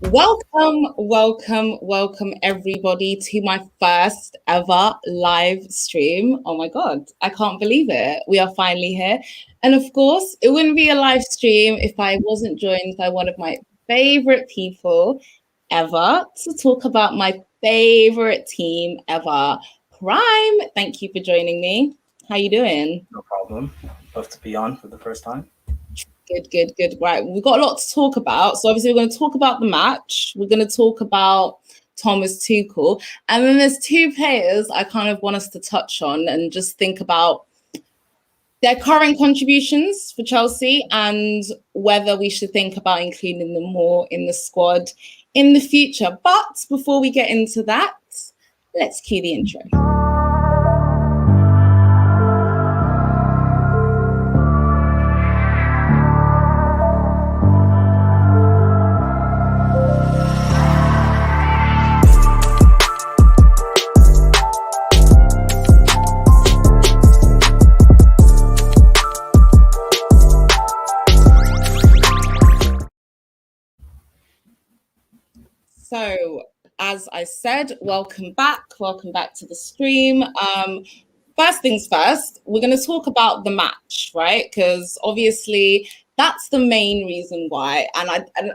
Welcome everybody to my first ever live stream. Oh my God, I can't believe it. We are finally here. And of course, it wouldn't be a live stream if I wasn't joined by one of my favorite people ever to talk about my favorite team ever, Prime. Thank you for joining me. How you doing? No problem. Love to be on for the first time. Good. Right, we've got a lot to talk about. So obviously, we're going to talk about the match. We're going to talk about Thomas Tuchel, and then there's two players I kind of want us to touch on and just think about their current contributions for Chelsea and whether we should think about including them more in the squad in the future. But before we get into that, let's cue the intro. So, as I said, welcome back. Welcome back to the stream. First things first, we're going to talk about the match, right? Because obviously that's the main reason why. And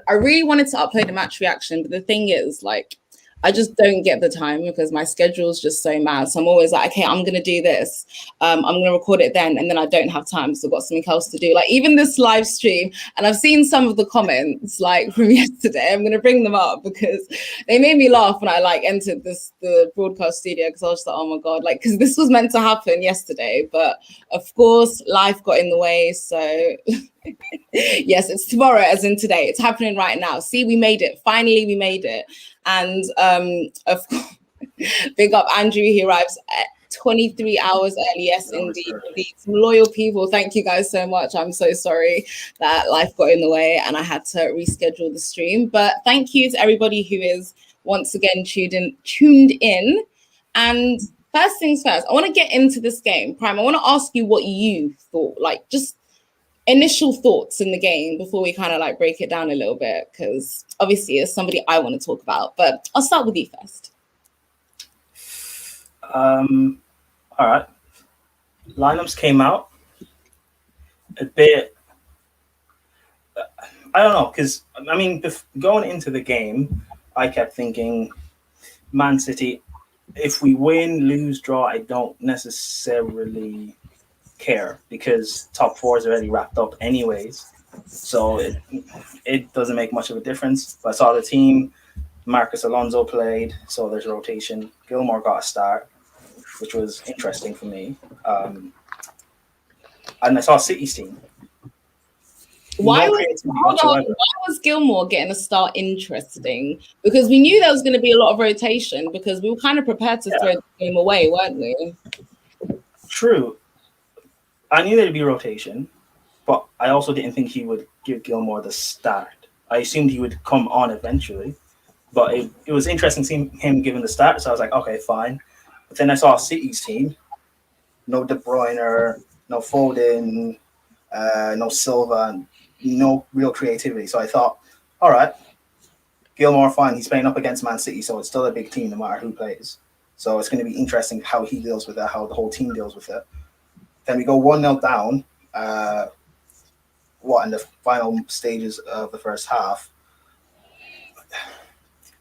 I really wanted to upload a match reaction, but the thing is, like, I just don't get the time because my schedule is just so mad. So I'm always like, okay, I'm going to do this. I'm going to record it then. And then I don't have time. So I've got something else to do. Like even this live stream. And I've seen some of the comments like from yesterday. I'm going to bring them up because they made me laugh when I like entered the broadcast studio because I was just like, oh my God, like, because this was meant to happen yesterday. But of course, life got in the way. So yes, it's tomorrow as in today. It's happening right now. See, we made it. Finally, we made it. And of course, big up Andrew. He arrives at 23 hours early. Yes, indeed. Some loyal people. Thank you guys so much. I'm so sorry that life got in the way and I had to reschedule the stream. But thank you to everybody who is once again tuned in. And first things first, I want to get into this game. Prime, I want to ask you what you thought, like just initial thoughts in the game before we kind of like break it down a little bit, because obviously it's somebody I want to talk about, but I'll start with you first. All right. Lineups came out a bit. I don't know, because I mean, going into the game, I kept thinking, Man City, if we win, lose, draw, I don't necessarily care because top four is already wrapped up anyways. So it doesn't make much of a difference. But I saw the team. Marcus Alonso played, so there's a rotation. Gilmour got a start, which was interesting for me. And I saw City's team. Why was Gilmour getting a start interesting? Because we knew there was going to be a lot of rotation because we were kind of prepared to throw the game away, weren't we? True. I knew there'd be rotation, but I also didn't think he would give Gilmour the start. I assumed he would come on eventually, but it was interesting seeing him given the start, so I was like, okay, fine. But then I saw City's team, no De Bruyne, no Foden, no Silva, no real creativity. So I thought, all right, Gilmour, fine, he's playing up against Man City, so it's still a big team no matter who plays. So it's going to be interesting how he deals with it, how the whole team deals with it. Then we go 1-0 down, in the final stages of the first half.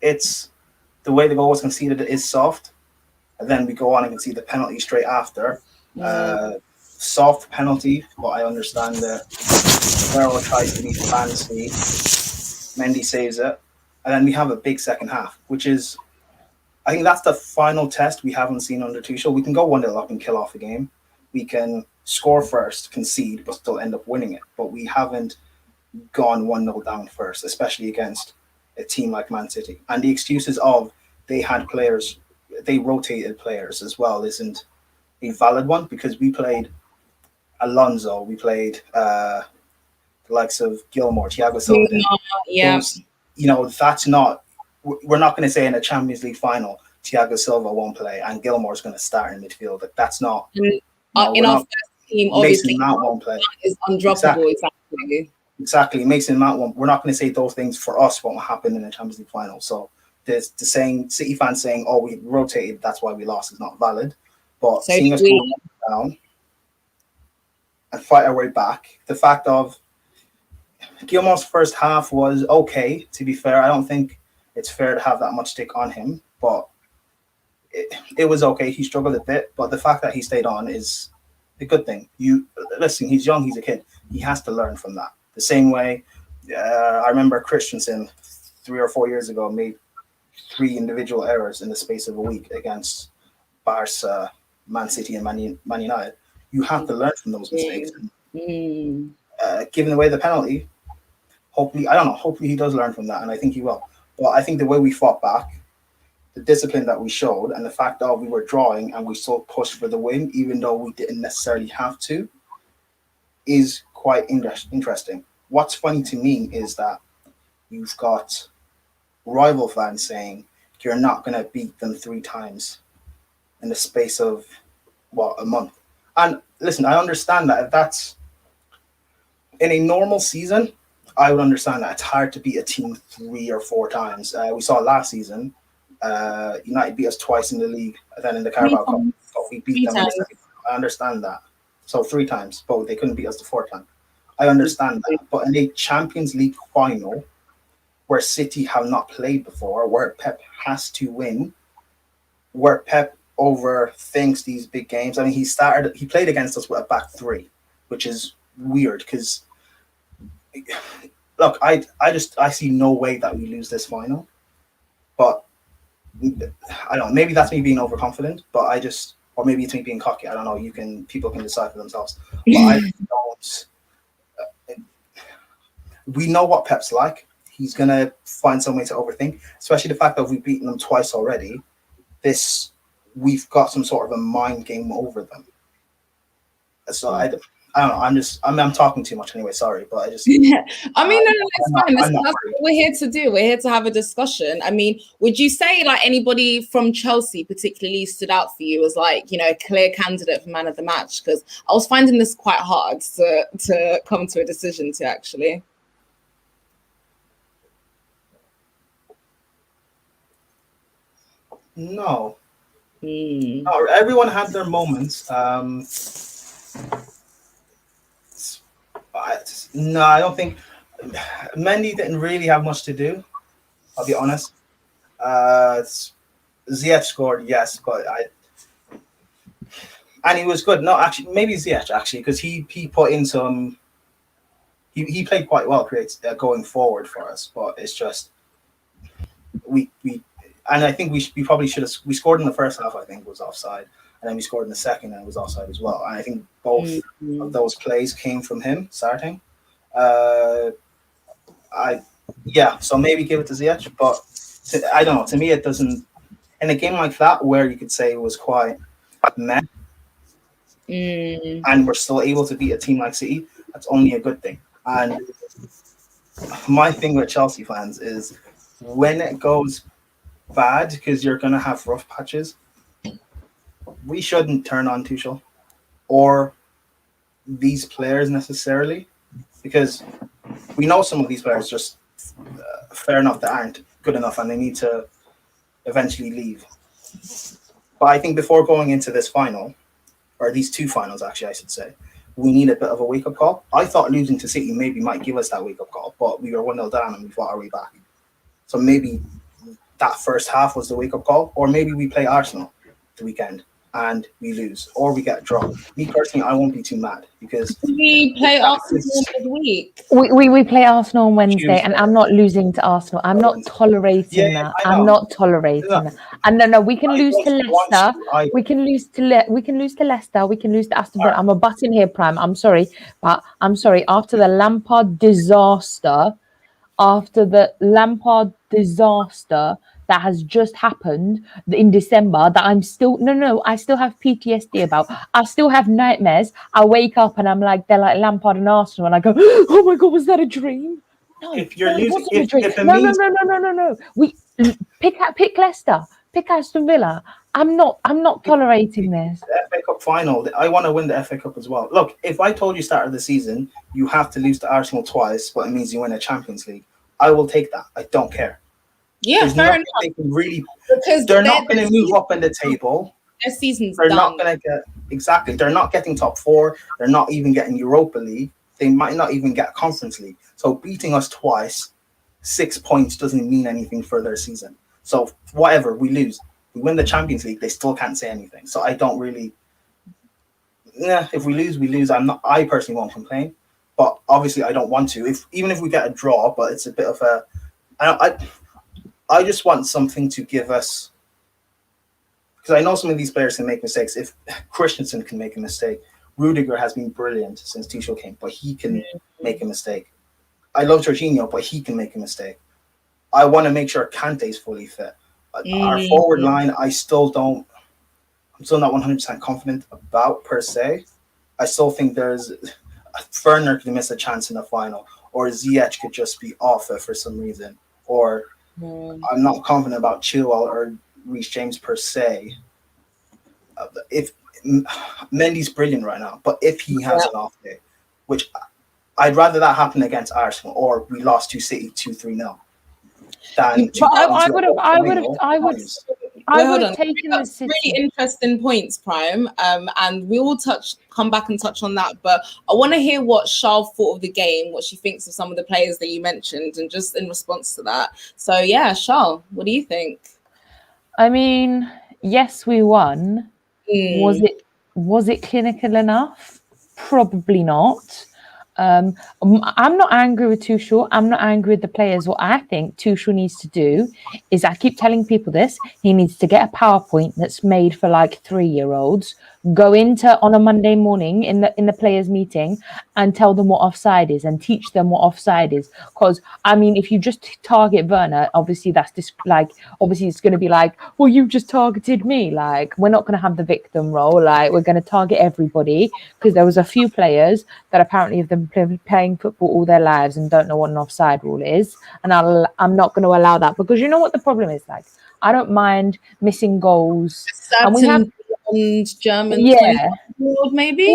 It's the way the goal was conceded is soft. And then we go on and concede the penalty straight after. Soft penalty, but I understand that Guerrero tries to be fancy. Mendy saves it. And then we have a big second half, which is, I think that's the final test we haven't seen under Tuchel. We can go 1-0 up and kill off a game. We can score first, concede, but still end up winning it. But we haven't gone 1-0 down first, especially against a team like Man City. And the excuses of they rotated players as well isn't a valid one because we played Alonso, we played the likes of Gilmour, Thiago Silva. Yeah. That's not, we're not going to say in a Champions League final, Thiago Silva won't play and Gilmour's going to start in midfield. That's not. In our first team, obviously, Mount won't play. Is undroppable, exactly. Exactly. It makes it not one. We're not going to say those things for us won't happen in the Champions League final. So there's the saying, City fans saying, "Oh, we rotated, that's why we lost," is not valid. But So seeing do us go we. down and fight our way back, the fact of Gilmour's first half was okay. To be fair, I don't think it's fair to have that much stick on him, but it was okay. He struggled a bit, but the fact that he stayed on is a good thing. You listen, he's young, he's a kid. He has to learn from that. The same way, I remember Christensen 3 or 4 years ago made 3 individual errors in the space of a week against Barca, Man City, and Man United. You have to learn from those mistakes. Giving away the penalty, hopefully, I don't know. Hopefully, he does learn from that, and I think he will. But I think the way we fought back, the discipline that we showed, and the fact that we were drawing and we still pushed for the win, even though we didn't necessarily have to, is quite interesting. What's funny to me is that you've got rival fans saying you're not going to beat them 3 times in the space of a month. And listen, I understand that if that's in a normal season, I would understand that it's hard to beat a team 3 or 4 times. We saw last season, United beat us twice in the league, and then in the Carabao Cup, we beat them in the second. I understand that. So 3 times, but they couldn't beat us the 4th time. I understand that. But in a Champions League final, where City have not played before, where Pep has to win, where Pep overthinks these big games. I mean, he played against us with a back 3, which is weird because look, I see no way that we lose this final. But I don't know, maybe that's me being overconfident, but or maybe it's me being cocky. I don't know. People can decide for themselves. But I don't. We know what Pep's like. He's gonna find some way to overthink, especially the fact that we've beaten them twice already. We've got some sort of a mind game over them. So I don't know. I'm talking too much anyway. Sorry, but I just. Yeah. I mean, no, it's fine. That's what we're here to do. We're here to have a discussion. I mean, would you say like anybody from Chelsea particularly stood out for you as like, a clear candidate for man of the match? Because I was finding this quite hard to come to a decision to actually. No. No, everyone had their moments. No, I don't think Mendy didn't really have much to do. I'll be honest. Ziyech scored, yes, but and he was good. No, actually, maybe Ziyech actually, because he put in some. He played quite well, going forward for us, but it's just and I think we probably should have. We scored in the first half. I think was offside, and then we scored in the second, and it was offside as well. And I think both of those plays came from him starting. So maybe give it to Ziyech, but I don't know. To me, it doesn't. In a game like that, where you could say it was quite meh, and we're still able to beat a team like City, that's only a good thing. And my thing with Chelsea fans is when it goes bad, because you're going to have rough patches, we shouldn't turn on Tuchel or these players necessarily, because we know some of these players just fair enough that aren't good enough and they need to eventually leave. But I think before going into this final, or these 2 finals actually I should say, we need a bit of a wake-up call. I thought losing to City maybe might give us that wake-up call, but we were 1-0 down and we fought our way back. So maybe that first half was the wake-up call, or maybe we play Arsenal the weekend and we lose, or we get a draw. Me personally, I won't be too mad because we play Arsenal midweek. We play Arsenal on Wednesday, Tuesday. And I'm not losing to Arsenal. I'm not tolerating that. I'm not tolerating that. And no, we can lose to Leicester. We can lose to Leicester. We can lose to Aston Villa. I'm a butt in here, Prime. I'm sorry, but I'm sorry. After the Lampard disaster that has just happened in December, that I still have PTSD about. I still have nightmares. I wake up and I'm like, they're like Lampard and Arsenal, and I go, oh my God, was that a dream? No, if you're losing, no. We pick Leicester, pick Aston Villa. I'm not tolerating this. The FA Cup final. I want to win the FA Cup as well. Look, if I told you start of the season you have to lose to Arsenal twice, but it means you win a Champions League, I will take that. I don't care. Yeah, There's fair enough. they can really, Because they're not going to move up in the table. Their season's They're done. not going to get exactly. They're not getting top 4. They're not even getting Europa League. They might not even get Conference League. So beating us twice, 6 points doesn't mean anything for their season. So whatever, we lose. We win the Champions League, they still can't say anything. So I don't really. Yeah, if we lose, we lose. I personally won't complain, but obviously I don't want to. Even if we get a draw, but it's a bit of a. I just want something to give us. Because I know some of these players can make mistakes. If Christensen can make a mistake, Rudiger has been brilliant since Tuchel came, but he can make a mistake. I love Jorginho, but he can make a mistake. I want to make sure Kante's fully fit. Our forward line, I'm still not 100% confident about per se. I still think there's Werner could miss a chance in the final, or Ziyech could just be off it for some reason, or I'm not confident about Chilwell or Reece James per se. If Mendy's brilliant right now, but if he has an off day, which I'd rather that happen against Arsenal, or we lost to City 2-3-0. I would have taken the City. Really interesting points, Prime. And we will come back and touch on that. But I want to hear what Charles thought of the game, what she thinks of some of the players that you mentioned, and just in response to that. So yeah, Charles, what do you think? I mean, yes, we won. Was it clinical enough? Probably not. I'm not angry with Tuchel. I'm not angry with the players. What I think Tuchel needs to do is, I keep telling people this, he needs to get a PowerPoint that's made for like 3-year-olds, go into on a Monday morning in the players meeting and tell them what offside is and teach them what offside is. Because I mean, if you just target Werner, obviously obviously it's going to be like, well, you just targeted me. Like, we're not going to have the victim role. Like, we're going to target everybody, because there was a few players that apparently have been playing football all their lives and don't know what an offside rule is. And I'm not going to allow that, because you know what the problem is? Like, I don't mind missing goals. And we have German, maybe.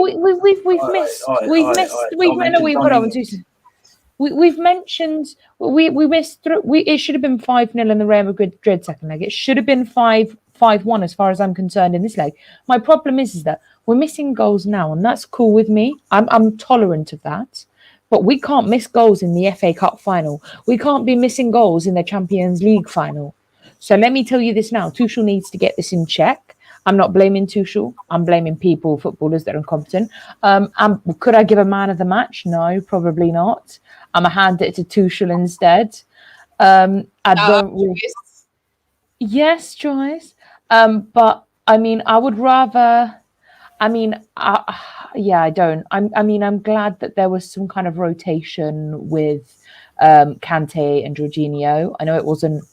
We've mentioned we missed. It should have been 5-0 in the Real Madrid second leg. It should have been 5-1 as far as I'm concerned in this leg. My problem is that we're missing goals now, and that's cool with me. I'm tolerant of that. But we can't miss goals in the FA Cup final. We can't be missing goals in the Champions League final. So let me tell you this now. Tuchel needs to get this in check. I'm not blaming Tuchel. I'm blaming footballers that are incompetent. Could I give a man of the match? No, probably not. I'm going to hand it to Tuchel instead. Yes, Joyce. But I mean, I would rather. I mean, I don't. I'm glad that there was some kind of rotation with Kante and Jorginho. I know it wasn't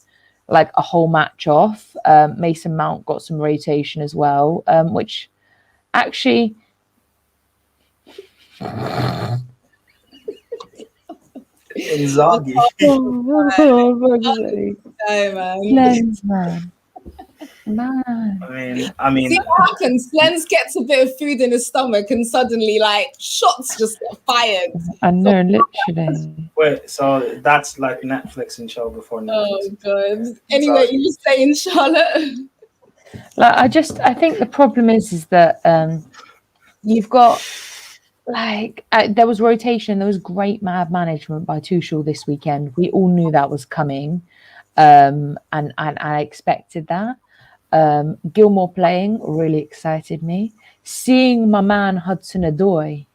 like a whole match off. Mason Mount got some rotation as well, which actually. Inzaghi. Man. I mean, see what happens? Lens gets a bit of food in his stomach, and suddenly, like, shots just get fired. I know, literally. Wait, so that's like Netflix and show before Netflix. Oh god. Anyway, you were saying, Charlotte. Like, I think the problem is that you've got. Like, there was rotation. There was great mad management by Tuchel this weekend. We all knew that was coming, and I expected that. Gilmour playing really excited me. Seeing my man Hudson-Odoi,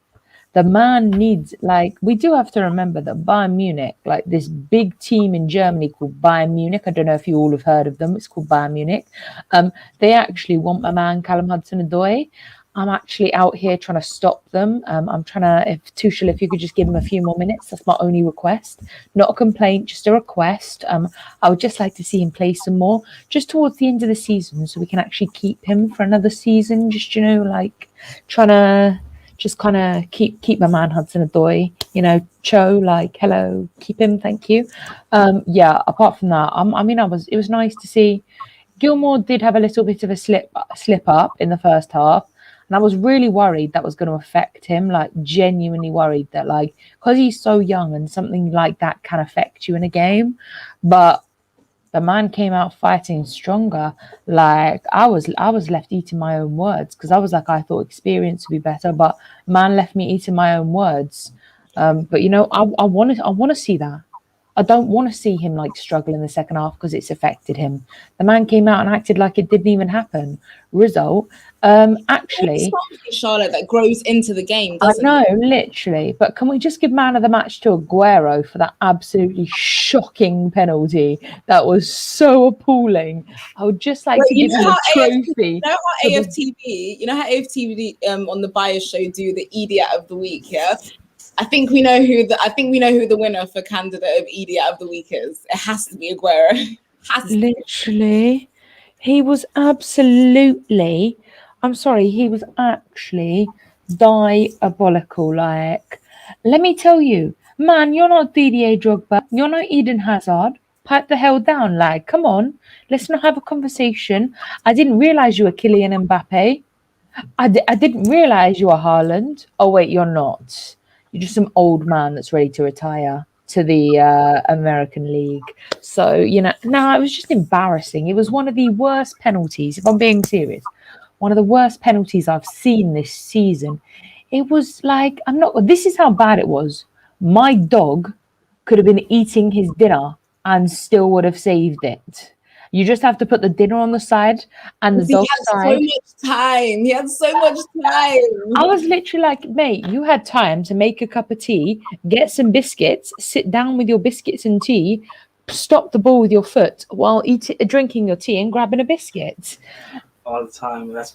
the man needs, like, we do have to remember that Bayern Munich, like this big team in Germany called Bayern Munich. I don't know if you all have heard of them. It's called Bayern Munich. They actually want my man Callum Hudson-Odoi. I'm actually out here trying to stop them. I'm trying to, if you could just give him a few more minutes, that's my only request. Not a complaint, just a request. I would just like to see him play some more, just towards the end of the season, so we can actually keep him for another season. Just, like, trying to just kind of keep my man Hudson-Odoi, Cho, like, hello, keep him, thank you. Apart from that, it was nice to see Gilmour did have a little bit of a slip up in the first half, and I was really worried that was going to affect him. Like genuinely worried that, like, because he's so young and something like that can affect you in a game. But the man came out fighting stronger. Like I was left eating my own words because I was like, I thought experience would be better, but man left me eating my own words. But you know, I want to see that. I don't want to see him like struggle in the second half because it's affected him. The man came out and acted like it didn't even happen. Result, actually, Charlotte that grows into the game. I know, literally. But can we just give man of the match to Aguero for that absolutely shocking penalty? That was so appalling. I would just like to give him a trophy. You know how AFTV on the bio show do the idiot of the week, yeah? I think we know who the winner for candidate of idiot of the week is. It has to be Aguero. Literally, he was absolutely. I'm sorry, he was actually diabolical. Like, let me tell you, man, you're not Didier Drogba, you're not Eden Hazard. Pipe the hell down, like, come on, let's not have a conversation. I didn't realize you were Kylian Mbappe. I didn't realize you were Haaland. Oh wait, you're not. You're just some old man that's ready to retire to the American League. So, you know, no, it was just embarrassing. It was one of the worst penalties, if I'm being serious. One of the worst penalties I've seen this season. It was like, this is how bad it was. My dog could have been eating his dinner and still would have saved it. You just have to put the dinner on the side and the dog side. He had so much time. I was literally like, mate, you had time to make a cup of tea, get some biscuits, sit down with your biscuits and tea, stop the ball with your foot while drinking your tea and grabbing a biscuit. All the time. That's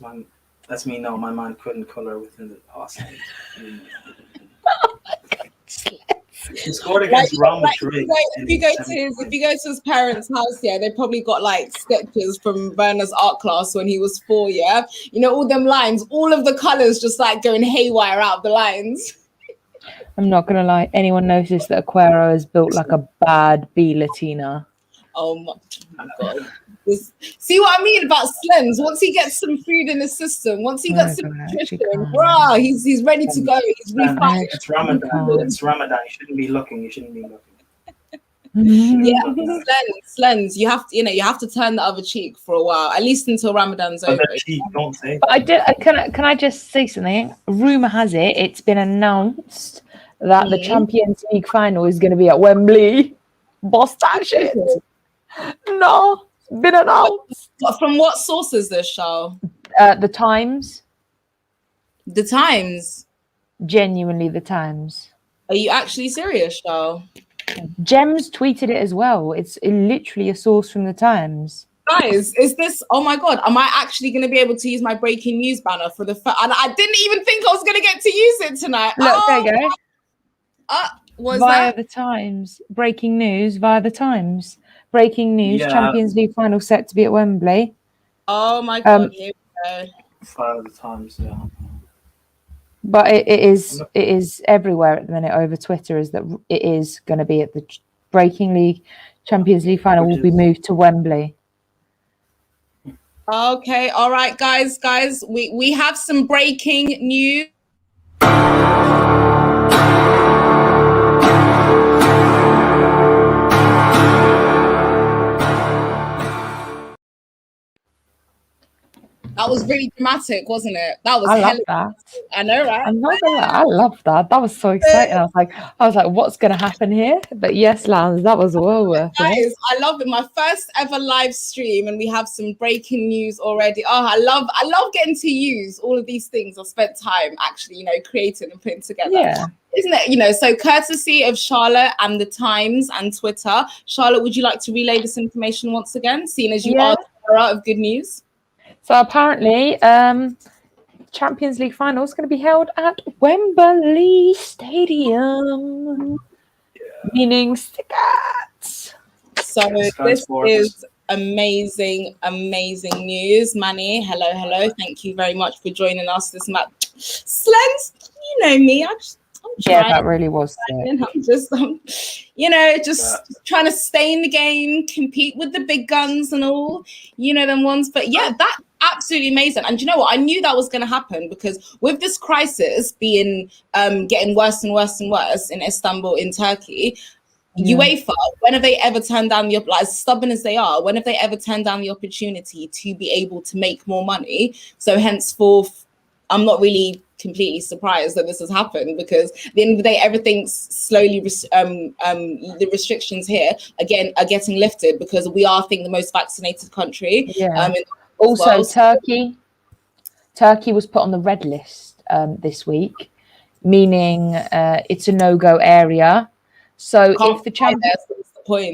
me. No, my mind couldn't color within the past. He scored against Real Madrid. If you go to his parents' house, yeah, they probably got like sketches from Werner's art class when he was 4. Yeah, you know, all them lines, all of the colors just like going haywire out of the lines. I'm not gonna lie. Anyone noticed that Aguero is built like a bad B Latina? Oh my god. See what I mean about Slens? Once he gets some food in his system, once he gets some nutrition, bruh, he's ready to go. He's refighting. It's Ramadan. It's Ramadan. You shouldn't be looking. Yeah, Slens. You have to turn the other cheek for a while, at least until Ramadan's over. Don't say. But can I just say something? Rumor has it, it's been announced that the Champions League final is going to be at Wembley. Boss that shit. No. Been announced. From what source is this, Charles? The Times. The Times? Genuinely the Times. Are you actually serious, Charles? Gems tweeted it as well. It's literally a source from the Times. Guys, is this, oh my god, am I actually going to be able to use my breaking news banner for the and I didn't even think I was going to get to use it tonight. Look, there you go. Via the Times. Breaking news via the Times. Breaking news, yeah. Champions League final set to be at Wembley. Oh my god, here we go. Via the Times, yeah. But it is everywhere at the minute over Twitter is that it is going to be at the Breaking League Champions League final will be moved to Wembley. Okay, all right, guys, we have some breaking news. That was really dramatic, wasn't it? That was. I love that. I know, right? I love that. That was so exciting. I was like, what's going to happen here? But yes, Lance, that was well worth it. Guys, I love it. My first ever live stream, and we have some breaking news already. Oh, I love getting to use all of these things. I spent time actually, creating and putting together. Yeah. Isn't it? So courtesy of Charlotte and the Times and Twitter. Charlotte, would you like to relay this information once again, seeing as you are the bearer of good news? So apparently, Champions League final is going to be held at Wembley Stadium, meaning Stickats. So this is amazing news. Manny, hello. Thank you very much for joining us this match. Slens, you know me. I'm Yeah, that really was sick. I'm just, just trying to stay in the game, compete with the big guns and all, them ones. But yeah, that's absolutely amazing. And you know what? I knew that was going to happen because with this crisis being getting worse and worse and worse in Istanbul, in Turkey, UEFA, when have they ever turned down the, like, as stubborn as they are, when have they ever turned down the opportunity to be able to make more money? So henceforth, I'm not really completely surprised that this has happened, because at the end of the day, everything's slowly, the restrictions here again are getting lifted because we are, I think, the most vaccinated country. Also, Turkey was put on the red list this week, meaning it's a no-go area. So if the Champions,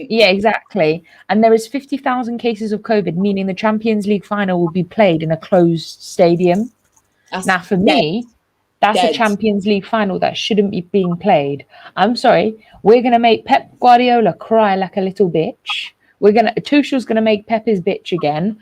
yeah, exactly, and there is 50,000 cases of COVID, meaning the Champions League final will be played in a closed stadium. Now, for me, that's a Champions League final that shouldn't be being played. I'm sorry, we're gonna make Pep Guardiola cry like a little bitch. Tuchel's gonna make Pep his bitch again.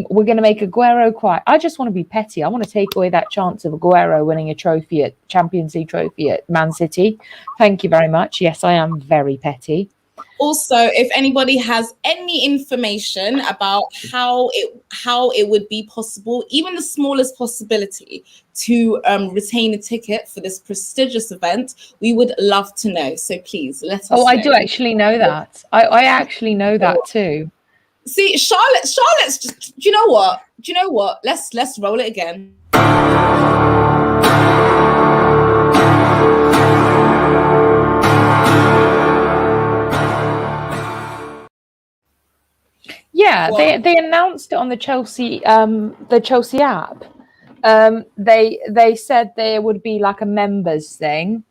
We're gonna make Aguero cry. I just want to be petty. I want to take away that chance of Aguero winning a trophy at Champions League trophy at Man City. Thank you very much. Yes, I am very petty. Also, if anybody has any information about how it would be possible, even the smallest possibility, to retain a ticket for this prestigious event, we would love to know. So please let us know. I do actually know that. I actually know that too. See, Charlotte's just, do you know what? Let's roll it again. Yeah, they announced it on the Chelsea app. They said there would be like a members thing.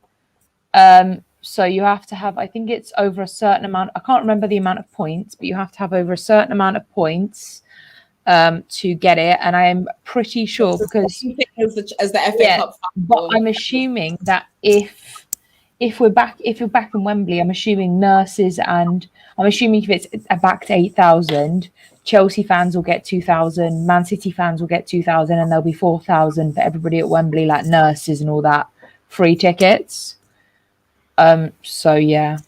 So you have to have, I think it's over a certain amount. I can't remember the amount of points, but you have to have over a certain amount of points to get it. And I am pretty sure because as the FA Cup. But I'm assuming that if you're back in Wembley, I'm assuming nurses, and I'm assuming if it's back to 8,000, Chelsea fans will get 2,000, Man City fans will get 2,000, and there'll be 4,000 for everybody at Wembley, like nurses and all that, free tickets. So yeah.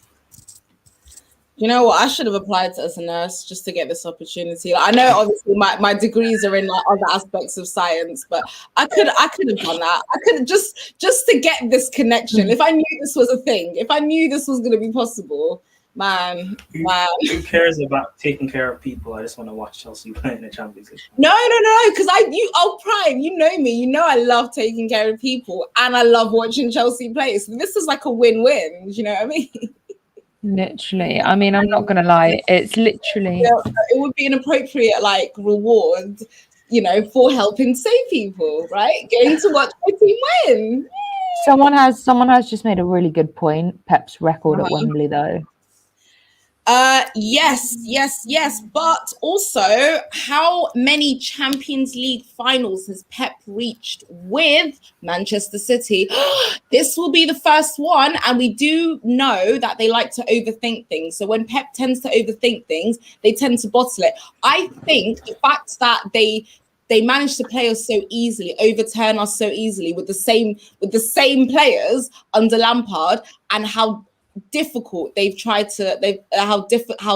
You know what? I should have applied as a nurse just to get this opportunity. Like, I know obviously my degrees are in like other aspects of science, but I could have done that. I could just to get this connection. If I knew this was a thing, if I knew this was going to be possible, man. Who cares about taking care of people? I just want to watch Chelsea play in the Champions League. No, because Prime, you know me. You know I love taking care of people and I love watching Chelsea play. So this is like a win-win. You know what I mean? Literally, I mean, I'm not gonna lie, it's literally it would be an appropriate like reward, for helping save people, right? Getting to watch my team win. Someone has just made a really good point. Pep's record at Wembley, though. Yes. But also, how many Champions League finals has Pep reached with Manchester City? This will be the first one, and we do know that they like to overthink things. So when Pep tends to overthink things, they tend to bottle it. I think the fact that they managed to play us so easily, overturn us so easily with the same players under Lampard, and how difficult how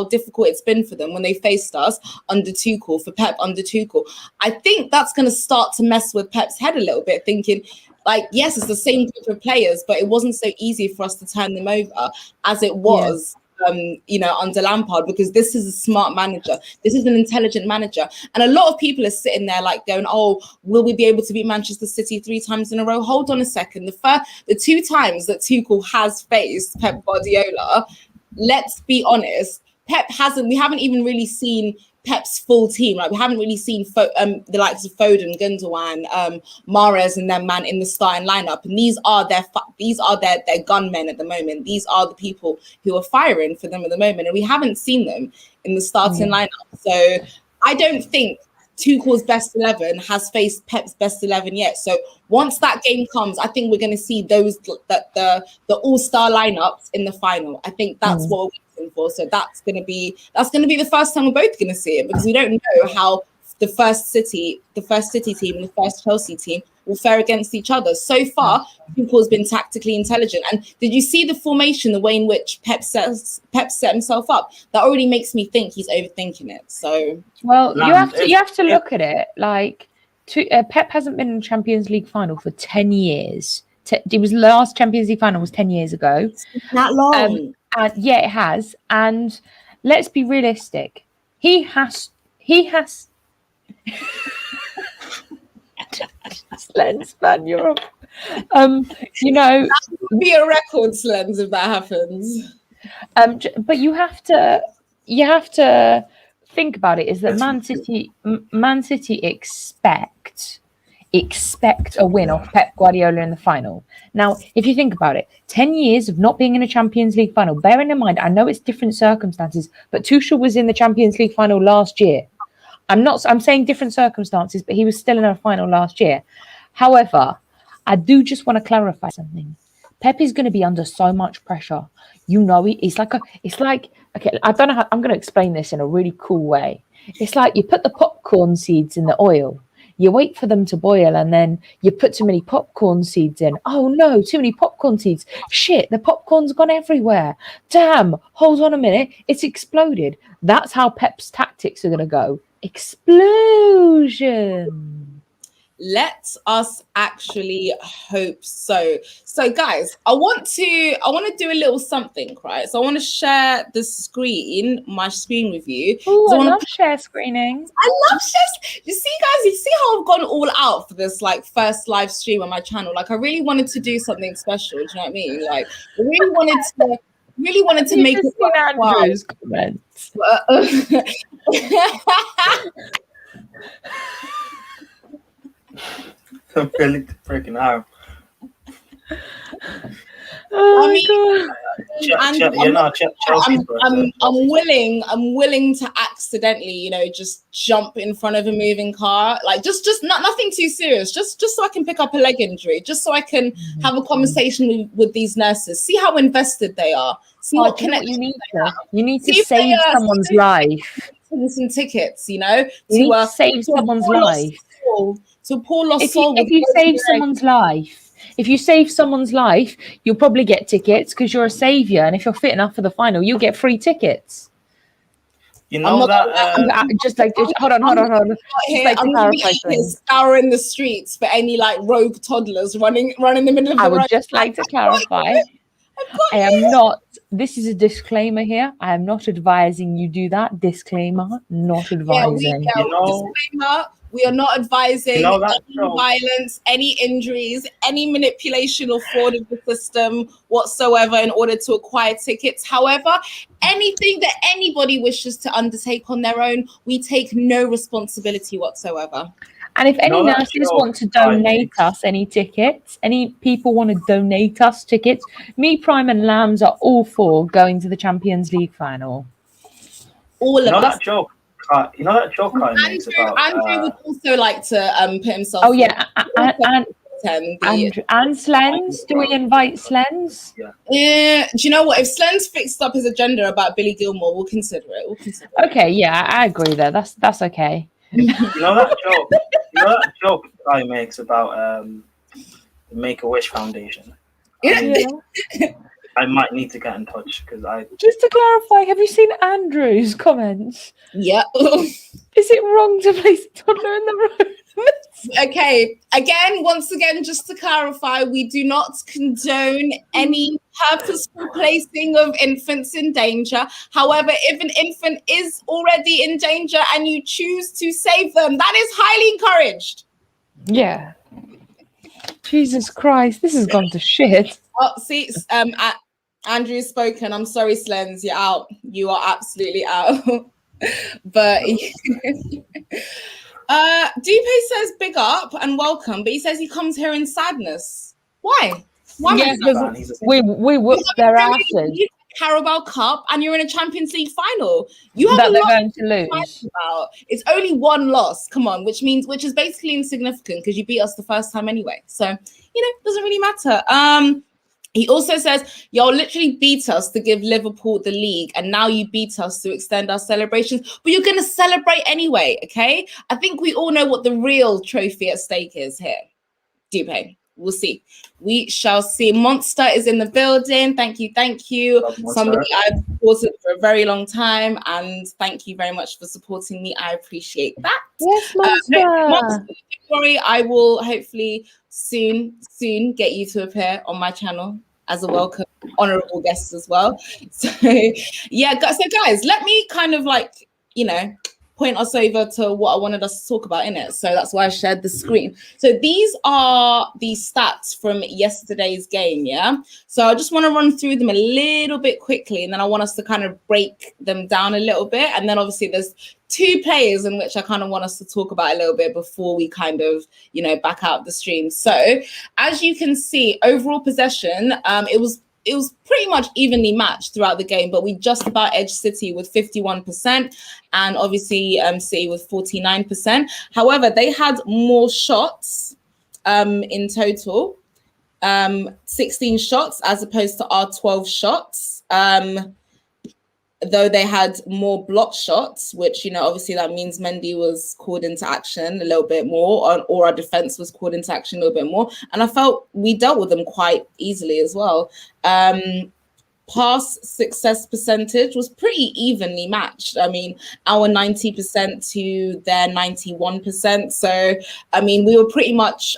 difficult it's been for them when they faced us under Tuchel, for Pep under Tuchel. I think that's going to start to mess with Pep's head a little bit, thinking like, yes, it's the same group of players, but it wasn't so easy for us to turn them over as it was. Under Lampard, because this is a smart manager. This is an intelligent manager. And a lot of people are sitting there like going, oh, will we be able to beat Manchester City 3 times in a row? Hold on a second. The 2 times that Tuchel has faced Pep Guardiola, let's be honest, we haven't even really seen Pep's full team. Like, we haven't really seen the likes of Foden, Gundogan, Mahrez, and their man in the starting lineup. And these are their gunmen at the moment. These are the people who are firing for them at the moment, and we haven't seen them in the starting lineup. So I don't think Tuchel's best 11 has faced Pep's best 11 yet. So once that game comes, I think we're going to see the all-star lineups in the final. I think that's what we're waiting for. So that's going to be the first time we're both going to see it, because we don't know how the first City team and the first Chelsea team will fare against each other. So far, Tuchel's been tactically intelligent. And did you see the formation, the way in which Pep set himself up? That already makes me think he's overthinking it. So, well, you have to look at it like Pep hasn't been in the Champions League final for 10 years. It was last Champions League final was 10 years ago. That long. And yeah, it has. And let's be realistic. He has Lens man, you're you know, that would be a record, Slens, if that happens. But you have to think about it, is that Man City expect a win off Pep Guardiola in the final. Now, if you think about it, 10 years of not being in a Champions League final, bearing in mind, I know it's different circumstances, but Tuchel was in the Champions League final last year. I'm saying different circumstances, but he was still in a final last year. However, I do just want to clarify something. Pep is going to be under so much pressure. You know, it's like, okay, I don't know how, I'm going to explain this in a really cool way. It's like you put the popcorn seeds in the oil. You wait for them to boil, and then you put too many popcorn seeds in. Oh no, too many popcorn seeds. Shit, the popcorn's gone everywhere. Damn, hold on a minute. It's exploded. That's how Pep's tactics are going to go. Explosion. Let us actually hope so. So guys, I want to do a little something, right? So I want to share the screen, my screen with you. Oh, I love share screening. I love shares. You see, guys, you see how I've gone all out for this like first live stream on my channel. Like I really wanted to do something special. Do you know what I mean? Like I really wanted to make it Andrew's comments. I'm really freaking out. Oh, I'm willing to accidentally, you know, just jump in front of a moving car, like just nothing too serious, just so I can pick up a leg injury, just so I can have a conversation with these nurses, see how invested they are, see what connection you need to save someone's life. Some tickets, you know, to save someone's life. To poor lost soul. If you save someone's life, you'll probably get tickets because you're a savior, and if you're fit enough for the final, you'll get free tickets. You know hold on. Just like to clarify things. Scouring the streets for any like rogue toddlers running in the middle of the road. I would just like to clarify. I am not. This is a disclaimer here. I am not advising you do that. Disclaimer. Not advising. Disclaimer. We are not advising any violence, any injuries, any manipulation or fraud of the system whatsoever in order to acquire tickets. However, anything that anybody wishes to undertake on their own, we take no responsibility whatsoever. And if any nurses want to donate us any tickets, any people want to donate us tickets, me, Prime and Lambs are all for going to the Champions League final. All of us. That joke? You know that joke I made about... Andrew would also like to put himself... Oh, yeah. And Slens? Do we invite Slens? Yeah. Do you know what? If Slens fixed up his agenda about Billy Gilmour, we'll consider it. Okay, yeah, I agree there. That's okay. You know that joke I makes about the Make-A-Wish Foundation? I might need to get in touch because Just to clarify, have you seen Andrew's comments? Yeah. Is it wrong to place a toddler in the room? Okay. Once again, just to clarify, we do not condone any purposeful placing of infants in danger. However, if an infant is already in danger and you choose to save them, that is highly encouraged. Yeah. Jesus Christ, this has gone to shit. Oh, see, Andrew's spoken. I'm sorry, Slens, you're out. You are absolutely out. But Dupe says big up and welcome, but he says he comes here in sadness. Why? Yeah, because we whooped their asses. Carabao Cup and you're in a Champions League final. You have that a they're lot going to lose. It's only one loss. Come on, which is basically insignificant because you beat us the first time anyway. So it doesn't really matter. He also says, y'all literally beat us to give Liverpool the league, and now you beat us to extend our celebrations, but you're going to celebrate anyway, okay? I think we all know what the real trophy at stake is here. Dupay. We'll see. We shall see. Monster is in the building. Thank you. Somebody I've supported for a very long time, and thank you very much for supporting me. I appreciate that. Yes, Monster. Monster, don't worry, I will hopefully soon get you to appear on my channel as a welcome honorable guest as well. So yeah, so guys, let me kind of like, point us over to what I wanted us to talk about in it. So that's why I shared the screen. So these are the stats from yesterday's game, yeah? So I just want to run through them a little bit quickly, and then I want us to kind of break them down a little bit. And then obviously there's 2 players in which I kind of want us to talk about a little bit before we kind of, back out the stream. So as you can see, overall possession, it was pretty much evenly matched throughout the game, but we just about edged City with 51% and obviously City with 49%. However, they had more shots in total, 16 shots as opposed to our 12 shots. Though they had more block shots, which, obviously that means Mendy was called into action a little bit more, or our defense was called into action a little bit more. And I felt we dealt with them quite easily as well. Pass success percentage was pretty evenly matched. I mean, our 90% to their 91%. So, I mean, we were pretty much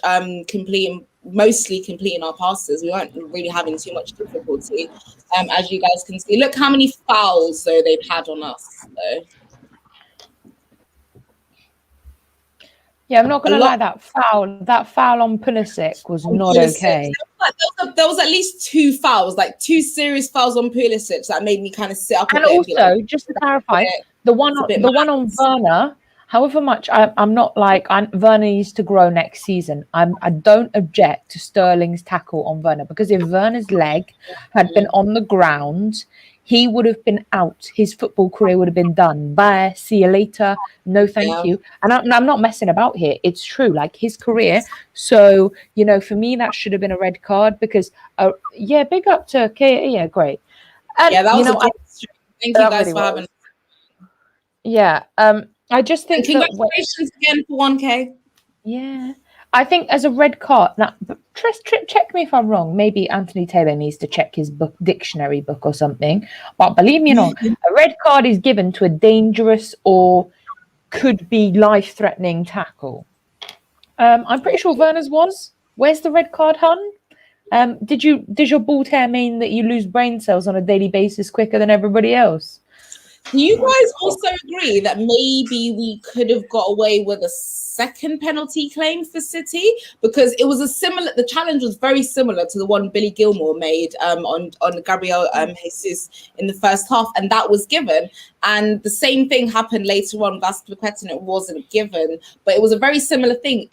mostly completing our passes. We weren't really having too much difficulty, as you guys can see. Look how many fouls though they've had on us though. Yeah, I'm not gonna lie, that foul on Pulisic was not okay. There was at least 2 fouls, like 2 serious fouls on Pulisic that made me kind of sit up. And also, just to clarify, the one on Werner. However much I'm not like Werner needs to grow next season. I don't object to Sterling's tackle on Werner, because if Werner's leg had been on the ground, he would have been out. His football career would have been done. Bye. See you later. No, thank you. And I'm not messing about here. It's true. Like his career. So, for me, that should have been a red card because, big up to K. Yeah, great. And, that was thank you guys for having. Yeah. I just think congratulations again for 1K. Yeah. I think as a red card, now check me if I'm wrong. Maybe Anthony Taylor needs to check his dictionary book or something. But believe me or not, a red card is given to a dangerous or could be life-threatening tackle. I'm pretty sure Werner's was. Where's the red card, hun? Does your bald hair mean that you lose brain cells on a daily basis quicker than everybody else? Do you guys also agree that maybe we could have got away with a second penalty claim for City? Because it was the challenge was very similar to the one Billy Gilmour made on Gabriel Jesus in the first half, and that was given. And the same thing happened later on. Vasquez, and it wasn't given, but it was a very similar thing.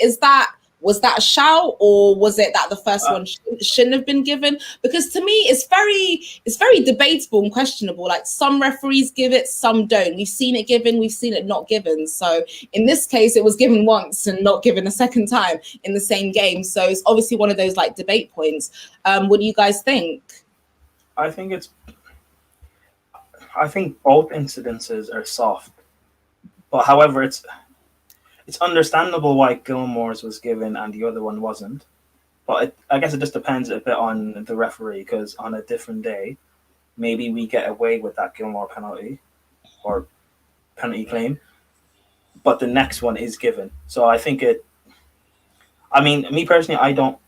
Was that a shout, or was it that the first one shouldn't have been given? Because to me, it's very debatable and questionable. Like some referees give it, some don't. We've seen it given, we've seen it not given. So in this case, it was given once and not given a second time in the same game. So it's obviously one of those like debate points. What do you guys think? I think both incidences are soft, but however, it's understandable why Gilmour's was given and the other one wasn't. But I guess it just depends a bit on the referee, because on a different day, maybe we get away with that Gilmour penalty or penalty claim, but the next one is given. So I think me personally, I don't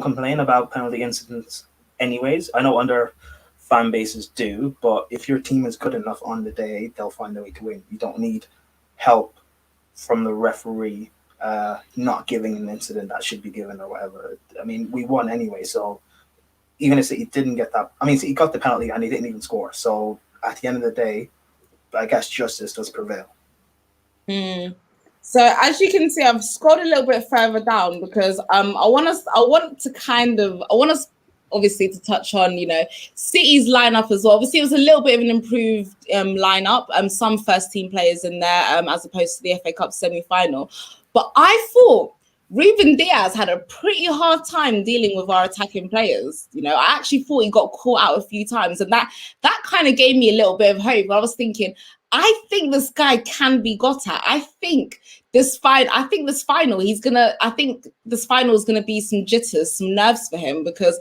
complain about penalty incidents anyways. I know other fan bases do, but if your team is good enough on the day, they'll find a way to win. You don't need help from the referee not giving an incident that should be given or whatever. I mean, we won anyway, so even if he didn't get that, he got the penalty and he didn't even score. So at the end of the day, I guess justice does prevail. So as you can see, I've scrolled a little bit further down because I want us obviously to touch on, City's lineup as well. Obviously, it was a little bit of an improved lineup. Some first team players in there as opposed to the FA Cup semi-final. But I thought Ruben Diaz had a pretty hard time dealing with our attacking players. I actually thought he got caught out a few times, and that kind of gave me a little bit of hope. I was thinking, I think this guy can be got at. I think this final is gonna be some jitters, some nerves for him, because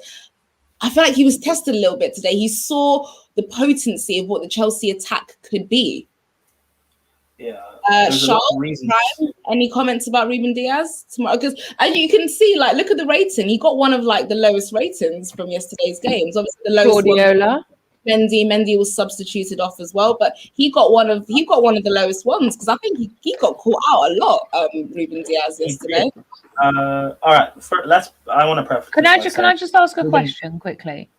I feel like he was tested a little bit today. He saw the potency of what the Chelsea attack could be. Yeah. Charles, Prime, any comments about Ruben Diaz tomorrow? Because as you can see, like, look at the rating. He got one of like the lowest ratings from yesterday's games. Obviously, the lowest Guardiola. Mendy was substituted off as well, but he got one of the lowest ones, because I think he got caught out a lot. Ruben Diaz yesterday. All right, I want to preface. Can I just ask a question quickly?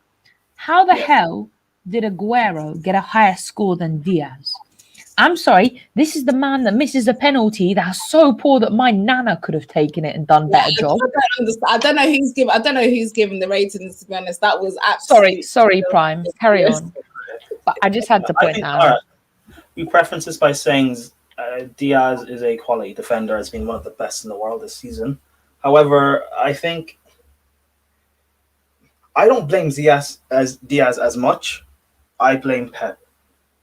How the hell did Aguero get a higher score than Diaz? I'm sorry, this is the man that misses a penalty that's so poor that my nana could have taken it and done better job. I don't know who's giving the ratings, to be honest. That was absolutely sorry, Prime. Carry on. But I just had to point that out. All right. We preference this by saying Diaz is a quality defender, has been one of the best in the world this season. However, I think I don't blame Diaz as much. I blame Pep,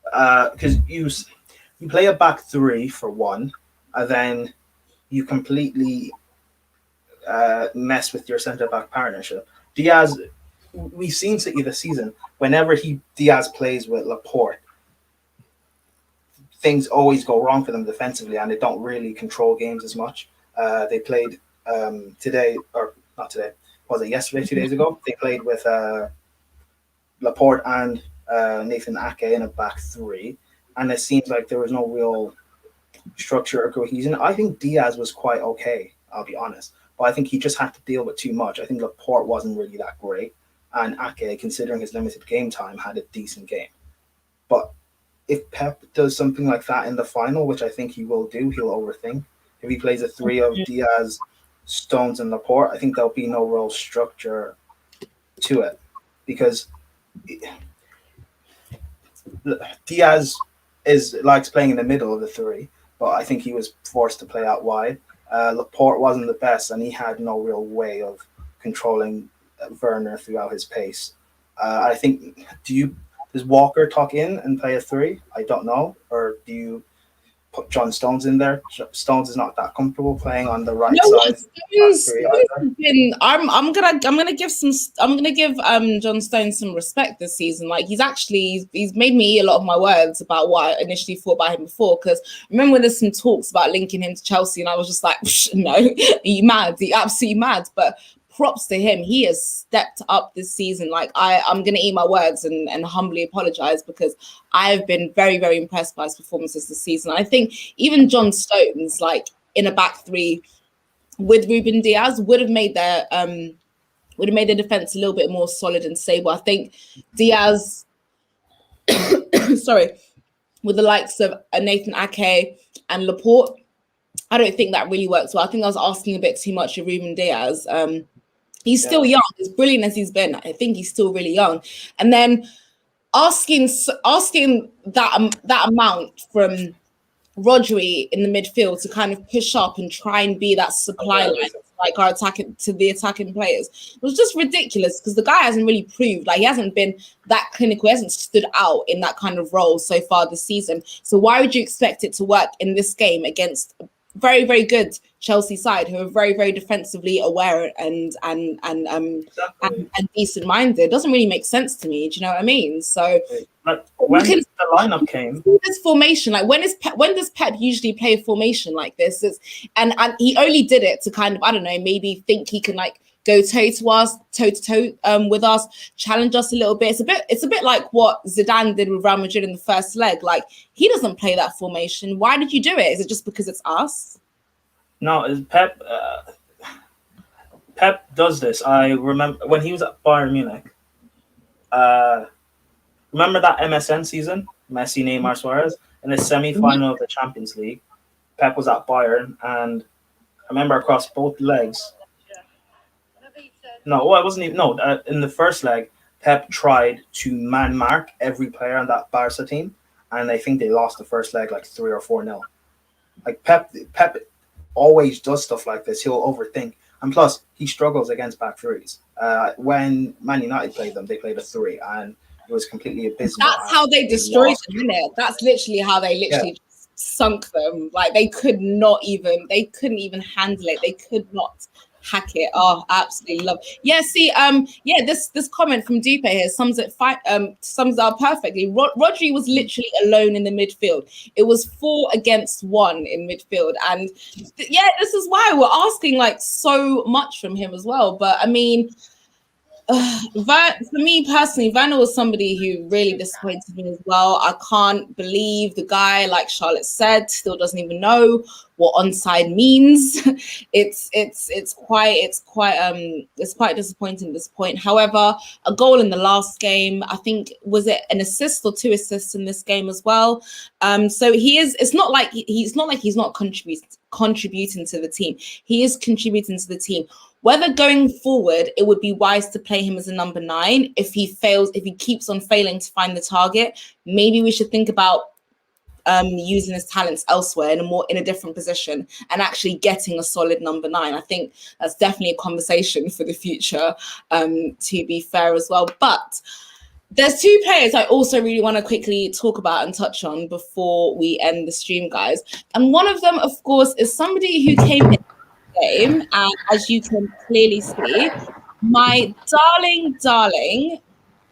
because you play a back three for one, and then you completely mess with your centre back partnership. Diaz, we've seen City this season. Whenever Diaz plays with Laporte, things always go wrong for them defensively, and they don't really control games as much. They played today, or not today, was it yesterday, 2 days ago? They played with Laporte and Nathan Ake in a back three, and it seems like there was no real structure or cohesion. I think Diaz was quite okay, I'll be honest, but I think he just had to deal with too much. I think Laporte wasn't really that great, and Ake, considering his limited game time, had a decent game. But if Pep does something like that in the final, which I think he will do, he'll overthink. If he plays a three of Diaz, Stones, and Laporte, I think there'll be no real structure to it, because Diaz likes playing in the middle of the three, but I think he was forced to play out wide. Laporte wasn't the best, and he had no real way of controlling Werner throughout his pace. I think, does Walker tuck in and play a three? I don't know. Or do you put John Stones in there? Stones is not that comfortable playing on the right side. I'm gonna give John Stones some respect this season. Like, he's made me eat a lot of my words about what I initially thought about him before. Because remember when there's some talks about linking him to Chelsea, and I was just like, no, are you mad? Are you absolutely mad? But props to him. He has stepped up this season. Like, I'm going to eat my words and humbly apologize, because I've been very, very impressed by his performances this season. I think even John Stones, like, in a back three with Ruben Diaz, would have made the defense a little bit more solid and stable. I think Diaz, sorry, with the likes of Nathan Ake and Laporte, I don't think that really works well. I think I was asking a bit too much of Ruben Diaz. He's still young, as brilliant as he's been. I think he's still really young. And then asking that amount from Rodri in the midfield to kind of push up and try and be that supply line, like our attacking players, it was just ridiculous, because the guy hasn't really proved, like, he hasn't been that clinical, he hasn't stood out in that kind of role so far this season. So why would you expect it to work in this game against a very, very good Chelsea side who are very, very defensively aware and decent minded? It doesn't really make sense to me. Do you know what I mean? So when the lineup came, this formation, like, when does Pep usually play a formation like this? And he only did it to kind of, I don't know, maybe think he can, like, go toe to toe with us, challenge us a little bit. It's a bit like what Zidane did with Real Madrid in the first leg. Like, he doesn't play that formation. Why did you do it? Is it just because it's us? No, Pep does this. I remember when he was at Bayern Munich. Remember that MSN season? Messi, Neymar, Suarez? In the semi-final of the Champions League, Pep was at Bayern, and I remember across both legs. No, it wasn't even. No, in the first leg, Pep tried to man mark every player on that Barca team, and I think they lost the first leg like 3 or 4-0. Like, Pep always does stuff like this. He'll overthink, and plus he struggles against back threes. When Man United played them, they played a three, and it was completely abysmal. That's how they destroyed them, isn't it? That's literally how they literally sunk them. Like they couldn't even handle it. They could not hack it. Oh, absolutely love. Yeah, see, this comment from Dupe here sums it up perfectly. Rodri was literally alone in the midfield. It was 4 against 1 in midfield, and this is why we're asking like so much from him as well. But I mean, for me personally, Werner was somebody who really disappointed me as well. I can't believe the guy, like Charlotte said, still doesn't even know what onside means. it's quite disappointing at this point. However, a goal in the last game, I think, was it an assist or 2 assists in this game as well. So he is. It's not like he's not contributing to the team. He is contributing to the team. Whether going forward, it would be wise to play him as a number 9. If he keeps on failing to find the target, maybe we should think about using his talents elsewhere in a different position and actually getting a solid number 9. I think that's definitely a conversation for the future, to be fair as well. But there's 2 players I also really want to quickly talk about and touch on before we end the stream, guys. And one of them, of course, is somebody who came in game, and as you can clearly see, my darling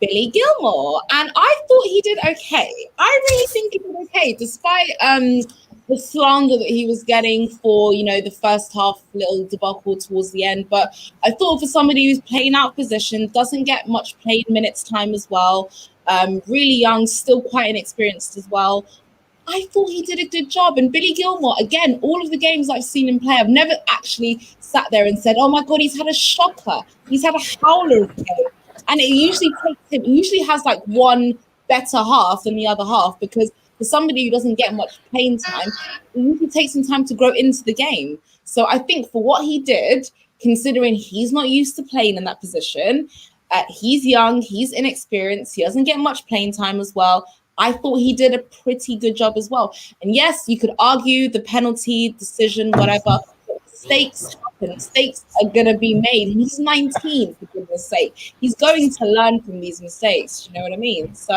Billy Gilmour, and I thought he did okay. I really think he did okay, despite the slander that he was getting for the first half little debacle towards the end. But I thought for somebody who's playing out position, doesn't get much playing minutes time as well, really young, still quite inexperienced as well, I thought he did a good job. And Billy Gilmour, again, all of the games I've seen him play, I've never actually sat there and said, oh my God, he's had a shocker. He's had a howler of game. And it usually has like one better half than the other half, because for somebody who doesn't get much playing time, it usually takes some time to grow into the game. So I think for what he did, considering he's not used to playing in that position, he's young, he's inexperienced, he doesn't get much playing time as well, I thought he did a pretty good job as well. And yes, you could argue the penalty decision, whatever. Mistakes happen. Mistakes are going to be made. He's 19, for goodness sake. He's going to learn from these mistakes. You know what I mean? So,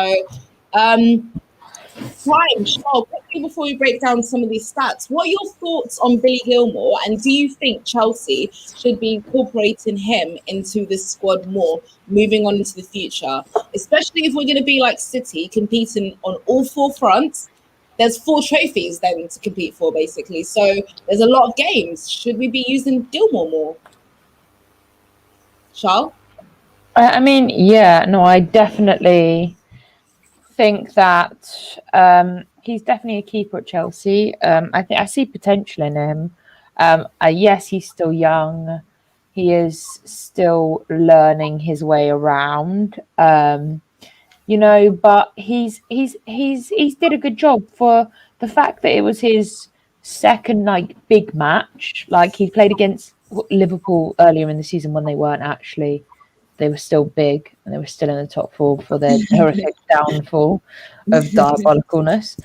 Prime, Charles, quickly before we break down some of these stats, what are your thoughts on Billy Gilmour? And do you think Chelsea should be incorporating him into this squad more, moving on into the future? Especially if we're going to be like City, competing on all 4 fronts. There's 4 trophies then to compete for, basically. So there's a lot of games. Should we be using Gilmour more? Charles? I mean, I definitely think that he's definitely a keeper at Chelsea. I see potential in him. Yes, he's still young. He is still learning his way around. But he's did a good job for the fact that it was his second big match. Like, he played against Liverpool earlier in the season when they weren't actually. They were still big and they were still in the top 4 for their horrific downfall of diabolicalness.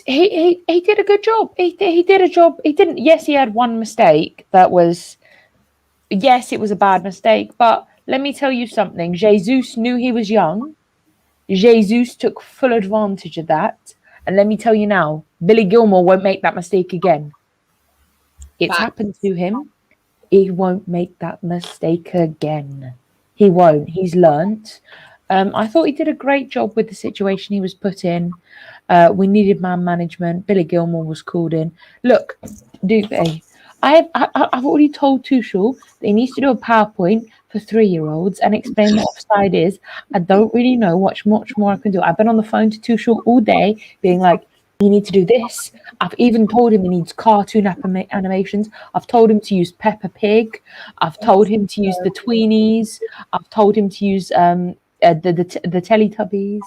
He did a good job. He did a job. He had one mistake that was, yes, it was a bad mistake, but let me tell you something. Jesus knew he was young. Jesus took full advantage of that. And let me tell you now, Billy Gilmour won't make that mistake again. It's happened to him. He won't make that mistake again. He won't. He's learnt. I thought he did a great job with the situation he was put in. We needed man management. Billy Gilmour was called in. Look, Dupe, I've already told Tuchel that he needs to do a PowerPoint for 3-year-olds and explain what offside is. I don't really know much more I can do. I've been on the phone to Tuchel all day being like, you need to do this. I've even told him he needs cartoon animations. I've told him to use Peppa Pig. I've told him to use the Tweenies. I've told him to use the Teletubbies.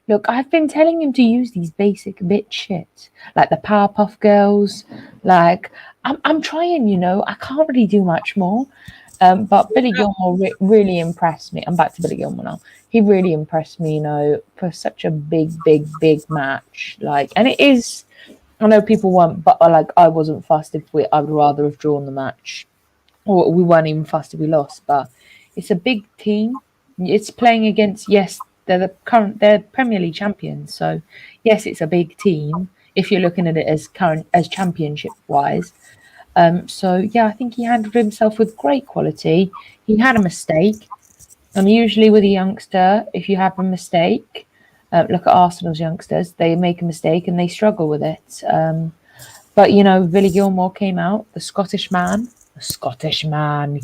Look, I've been telling him to use these basic bit shit, like the Powerpuff Girls. Like, I'm trying, I can't really do much more. But Billy Gilmour really impressed me. I'm back to Billy Gilmour now. He really impressed me, for such a big match. And it is, I know people weren't, but I wasn't fussed I would rather have drawn the match. Or we weren't even fussed if we lost, but it's a big team. It's playing against, yes, they're Premier League champions. So yes, it's a big team if you're looking at it as championship wise. So yeah, I think he handled himself with great quality. He had a mistake, and usually with a youngster, if you have a mistake, look at Arsenal's youngsters, they make a mistake and they struggle with it. But Billy Gilmour came out, the Scottish man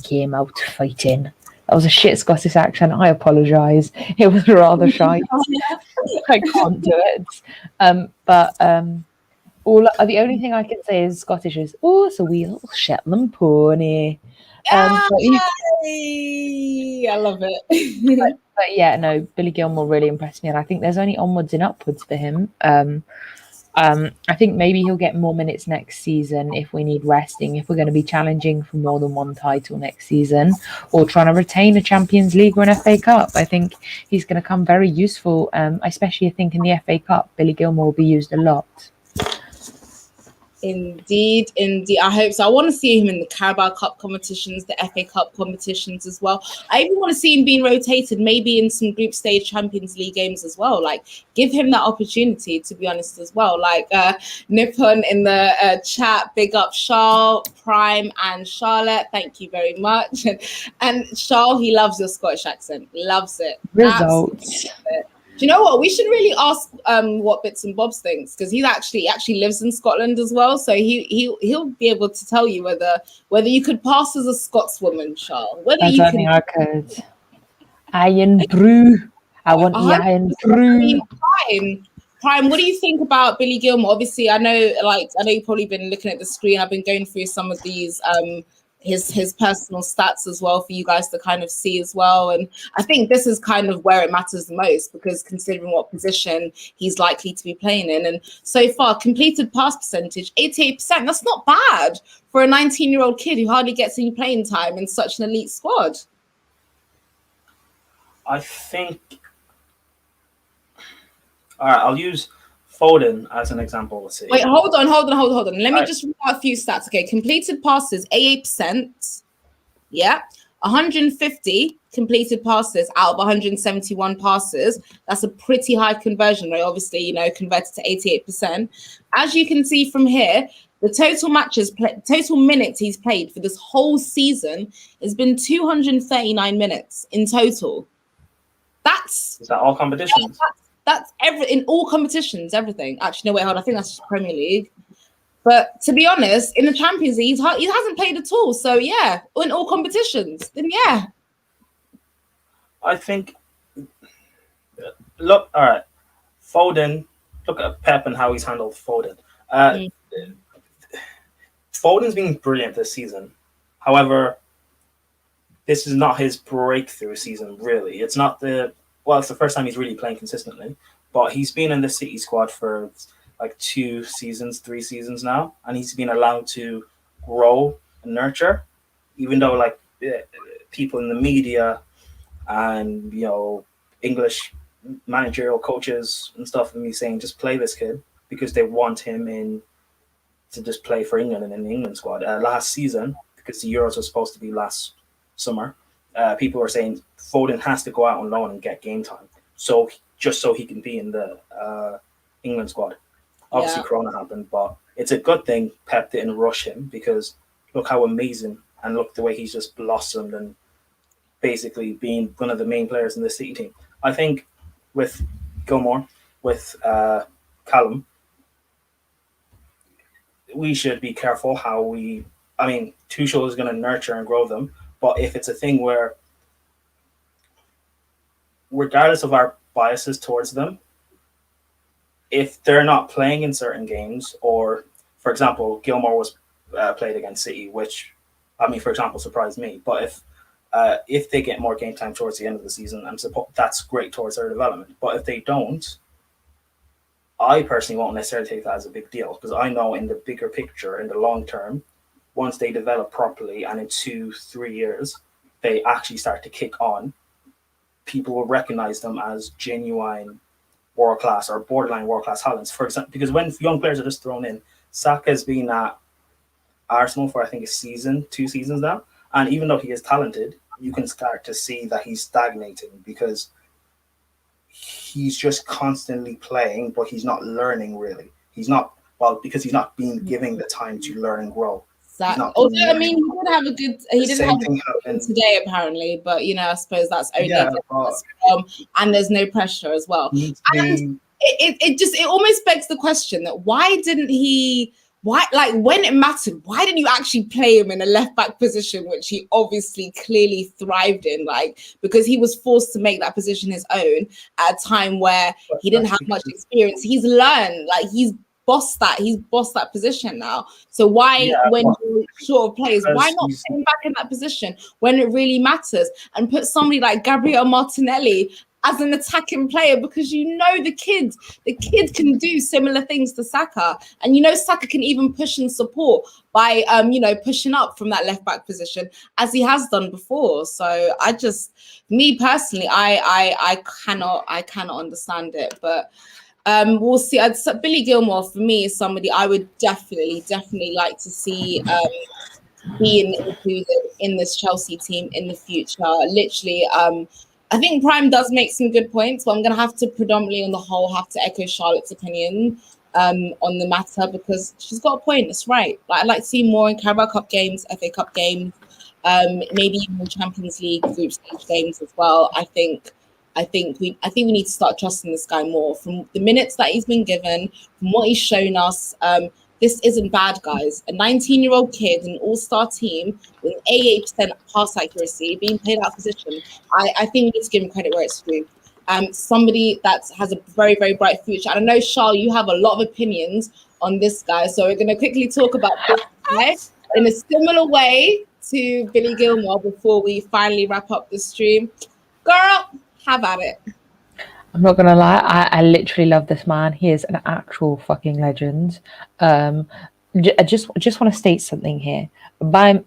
came out fighting. That was a shit Scottish accent. I apologise. It was rather shy. I can't do it. But the only thing I can say is Scottish is, oh, it's a wee little Shetland pony. I love it. But yeah, no, Billy Gilmour really impressed me, and I think there's only onwards and upwards for him. I think maybe he'll get more minutes next season if we need resting, if we're going to be challenging for more than one title next season, or trying to retain a Champions League or an FA Cup. I think he's going to come very useful, especially I think in the FA Cup, Billy Gilmour will be used a lot. Indeed. I hope so. I want to see him in the Carabao Cup competitions, the FA Cup competitions as well. I even want to see him being rotated, maybe in some group stage Champions League games as well. Like, give him that opportunity, to be honest, as well. Like, Nippon in the chat, big up Charles, Prime, and Charlotte. Thank you very much. And Charles, he loves your Scottish accent. Loves it. Results. Do you know what? We should really ask what Bits and Bobs thinks, because he actually lives in Scotland as well. So he'll be able to tell you whether you could pass as a Scotswoman, Charles. I don't think I could. Iron brew. I want the iron brew. Prime, what do you think about Billy Gilmour? Obviously, I know you've probably been looking at the screen. I've been going through some of these his personal stats as well for you guys to kind of see as well, and I think this is kind of where it matters the most, because considering what position he's likely to be playing in, and so far completed pass percentage 88%. That's not bad for a 19-year-old kid who hardly gets any playing time in such an elite squad. I think, all right, I'll use Foden as an example. Let's see. Wait, hold on. Let me just read out a few stats. Okay, completed passes, 88%. Yeah. 150 completed passes out of 171 passes. That's a pretty high conversion rate, obviously, converted to 88%. As you can see from here, the total minutes he's played for this whole season has been 239 minutes in total. Is that all competitions? That's in all competitions, everything. Actually, no, wait, hold on. I think that's just Premier League. But to be honest, in the Champions League, he hasn't played at all. So, yeah, in all competitions, then yeah. I think, look, all right, Foden, look at Pep and how he's handled Foden. Foden's been brilliant this season. However, this is not his breakthrough season, really. It's the first time he's really playing consistently, but he's been in the City squad for like 3 seasons now, and he's been allowed to grow and nurture, even though people in the media and English managerial coaches and stuff and me saying just play this kid because they want him in to just play for England and in the England squad. Last season, because the Euros was supposed to be last summer, people were saying Foden has to go out on loan and get game time, so he can be in the England squad. Obviously, Corona happened, but it's a good thing Pep didn't rush him, because look how amazing, and look the way he's just blossomed and basically being one of the main players in the City team. I think with Gilmour, with Callum, we should be careful how Tuchel is going to nurture and grow them. But if it's a thing where, regardless of our biases towards them, if they're not playing in certain games, or, for example, Gilmour was played against City, which, for example, surprised me. But if they get more game time towards the end of the season, that's great towards their development. But if they don't, I personally won't necessarily take that as a big deal, because I know in the bigger picture, in the long term, once they develop properly and in 2-3 years, they actually start to kick on, people will recognize them as genuine world-class or borderline world-class talents. For example, because when young players are just thrown in, Saka's been at Arsenal for, I think, 2 seasons now. And even though he is talented, you can start to see that he's stagnating because he's just constantly playing, but he's not learning really. He's not, well, because he's not being given the time to learn and grow. Although, I mean, he did have a good game today apparently, but I suppose that's only and there's no pressure as well. And it almost begs the question that why, like when it mattered, why didn't you actually play him in a left back position, which he obviously clearly thrived in, like, because he was forced to make that position his own at a time where he didn't have much experience. He's learned, like he's bossed that position now. So why, when you're short of players, why not put him back in that position when it really matters and put somebody like Gabriel Martinelli as an attacking player, because the kid can do similar things to Saka, and Saka can even push and support by pushing up from that left back position as he has done before. So me personally, I cannot understand it, but we'll see. Billy Gilmour for me is somebody I would definitely like to see being included in this Chelsea team in the future. Literally, I think Prime does make some good points, but I'm going to have to predominantly on the whole have to echo Charlotte's opinion on the matter, because she's got a point. It's right. Like, I'd like to see more in Carabao Cup games, FA Cup games, maybe even Champions League group stage games as well. I think we need to start trusting this guy more. From the minutes that he's been given, from what he's shown us, this isn't bad, guys. A 19-year-old kid in an all-star team with an 88% pass accuracy being played out of position. I think we need to give him credit where it's due. Somebody that has a very, very bright future. And I know, Charles, you have a lot of opinions on this guy, so we're going to quickly talk about this guy in a similar way to Billy Gilmour before we finally wrap up the stream. Girl, have at it. I'm not gonna lie, I literally love this man. He is an actual fucking legend. I just want to state something here.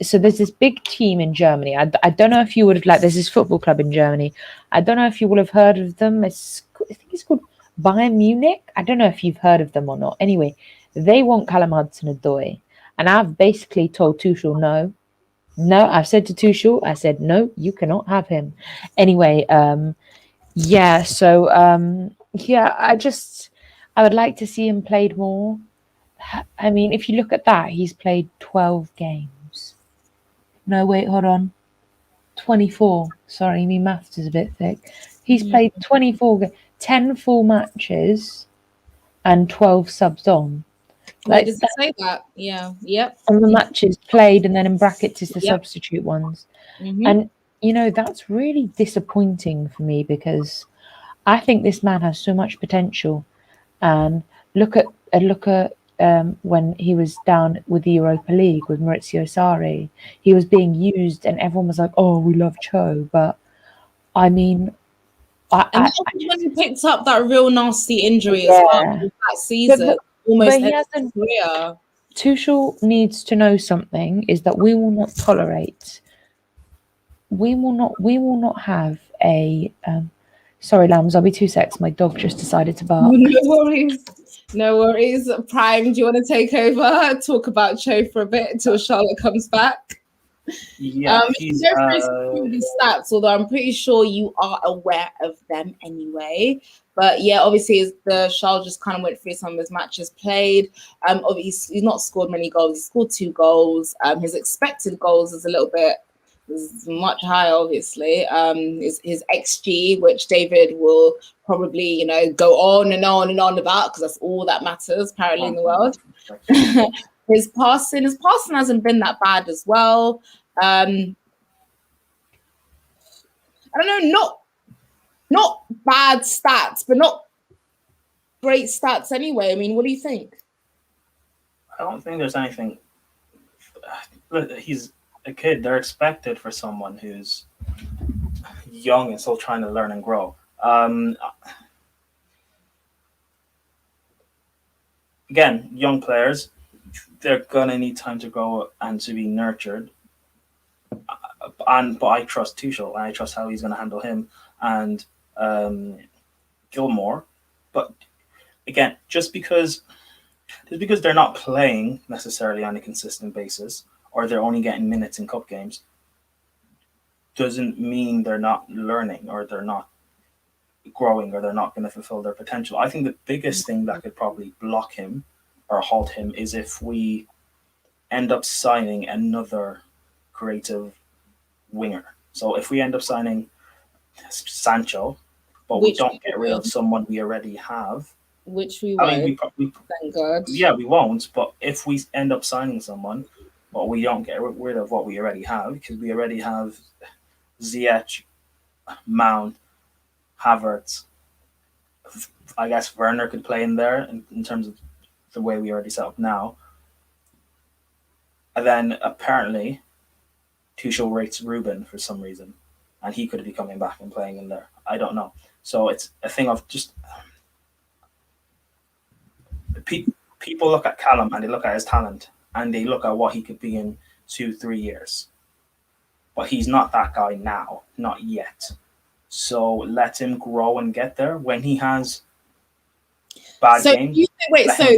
So there's this big team in Germany. I don't know if you would have, like, there's this football club in Germany. I don't know if you will have heard of them. I think it's called Bayern Munich. I don't know if you've heard of them or not. Anyway, they want Callum Hudson-Odoi, and I've basically told Tuchel no. I've said to Tuchel, I said no, you cannot have him. Anyway, yeah, so I would like to see him played more. I mean, if you look at that, he's played 12 games. No, wait, hold on. 24. Sorry, my maths is a bit thick. He's played 24, 10 full matches and 12 subs on. Like, does it say that? Yeah, yep. On the matches played, and then in brackets is the substitute ones. And that's really disappointing for me, because I think this man has so much potential. And look at when he was down with the Europa League with Maurizio Sarri, he was being used, and everyone was like, "Oh, we love Cho," but I mean, when he picked up that real nasty injury as well that season, almost ended his career. Tuchel needs to know something, is that we will not tolerate. We will not have a. Sorry, lambs. I'll be 2 secs. My dog just decided to bark. No worries. Prime, do you want to take over? Talk about Cho for a bit until Charlotte comes back. Yeah, he's these stats, although I'm pretty sure you are aware of them anyway. But yeah, obviously, Charles just kind of went through some of his matches played. Obviously, he's not scored many goals. He scored 2 goals. His expected goals is much higher, obviously. His XG, which David will probably, go on and on and on about, because that's all that matters apparently in the world. His passing hasn't been that bad as well. I don't know, not bad stats, but not great stats anyway. I mean, what do you think? I don't think there's anything. He's a kid. They're expected for someone who's young and still trying to learn and grow. Again, young players, they're gonna need time to grow and to be nurtured. But I trust Tuchel, and I trust how he's going to handle him and Gilmour. But again, just because they're not playing necessarily on a consistent basis, or they're only getting minutes in cup games, doesn't mean they're not learning or they're not growing or they're not going to fulfill their potential. I think the biggest thing that could probably block him or halt him is if we end up signing another creative winger. So if we end up signing Sancho, but we don't get rid of someone we already have, which we I won't. mean, Thank God. Yeah, we won't. But if we end up signing someone, but we don't get rid of what we already have, because we already have Ziyech, Mount, Havertz. I guess Werner could play in there in terms of the way we already set up now. And then apparently, Tuchel rates Ruben for some reason, and he could be coming back and playing in there. I don't know. So it's a thing of just people look at Callum and they look at his talent and they look at what he could be in 2-3 years. But he's not that guy now, not yet. So let him grow and get there. When he has bad games. So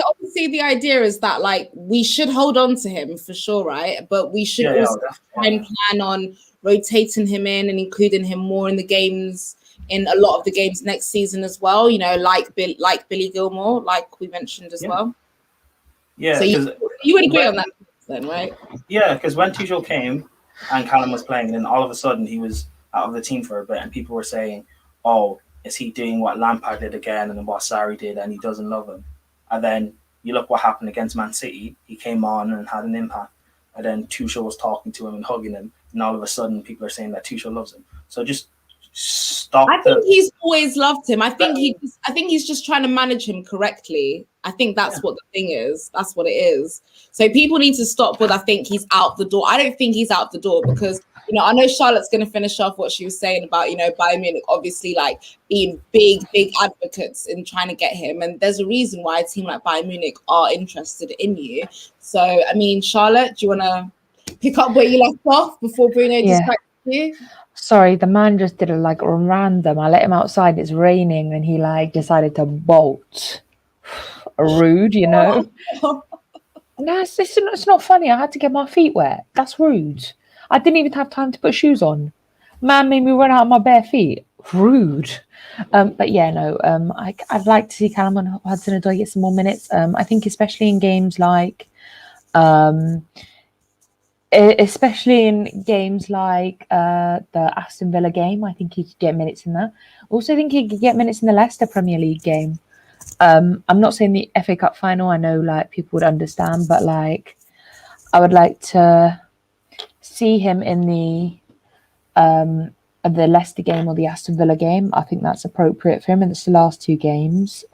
obviously the idea is that like we should hold on to him for sure, right? But we should also try and plan on rotating him in and including him more in the games, in a lot of the games next season as well. You know, like Billy Gilmour, like we mentioned as well. Yeah. So you would agree on that then, right? Yeah, because when Tuchel came and Callum was playing, and then all of a sudden he was out of the team for a bit, and people were saying, "Oh, is he doing what Lampard did again and what Sarri did, and he doesn't love him?" And then you look what happened against Man City. He came on and had an impact. And then Tuchel was talking to him and hugging him. And all of a sudden, people are saying that Tuchel loves him. So just stop. I think he's always loved him. I think he's just trying to manage him correctly. I think that's what the thing is. That's what it is. So people need to stop with, I think he's out the door. I don't think he's out the door because, you know, I know Charlotte's going to finish off what she was saying about, you know, Bayern Munich obviously like being big advocates in trying to get him. And there's a reason why a team like Bayern Munich are interested in you. So, I mean, Charlotte, do you want to pick up where you left off before Bruno distracted you? Sorry, the man just did a like random. I let him outside. It's raining, and he like decided to bolt. Rude, you know. No, it's not funny. I had to get my feet wet. That's rude. I didn't even have time to put shoes on. Man made me run out of my bare feet. Rude. But yeah, no. I'd like to see Callum Hudson-Odoi get some more minutes. I think especially in games like. Especially in games like the Aston Villa game, I think he could get minutes in that. Also, think he could get minutes in the Leicester Premier League game. I'm not saying the FA Cup final. I know, like people would understand, but like I would like to see him in the Leicester game or the Aston Villa game. I think that's appropriate for him, and it's the last two games.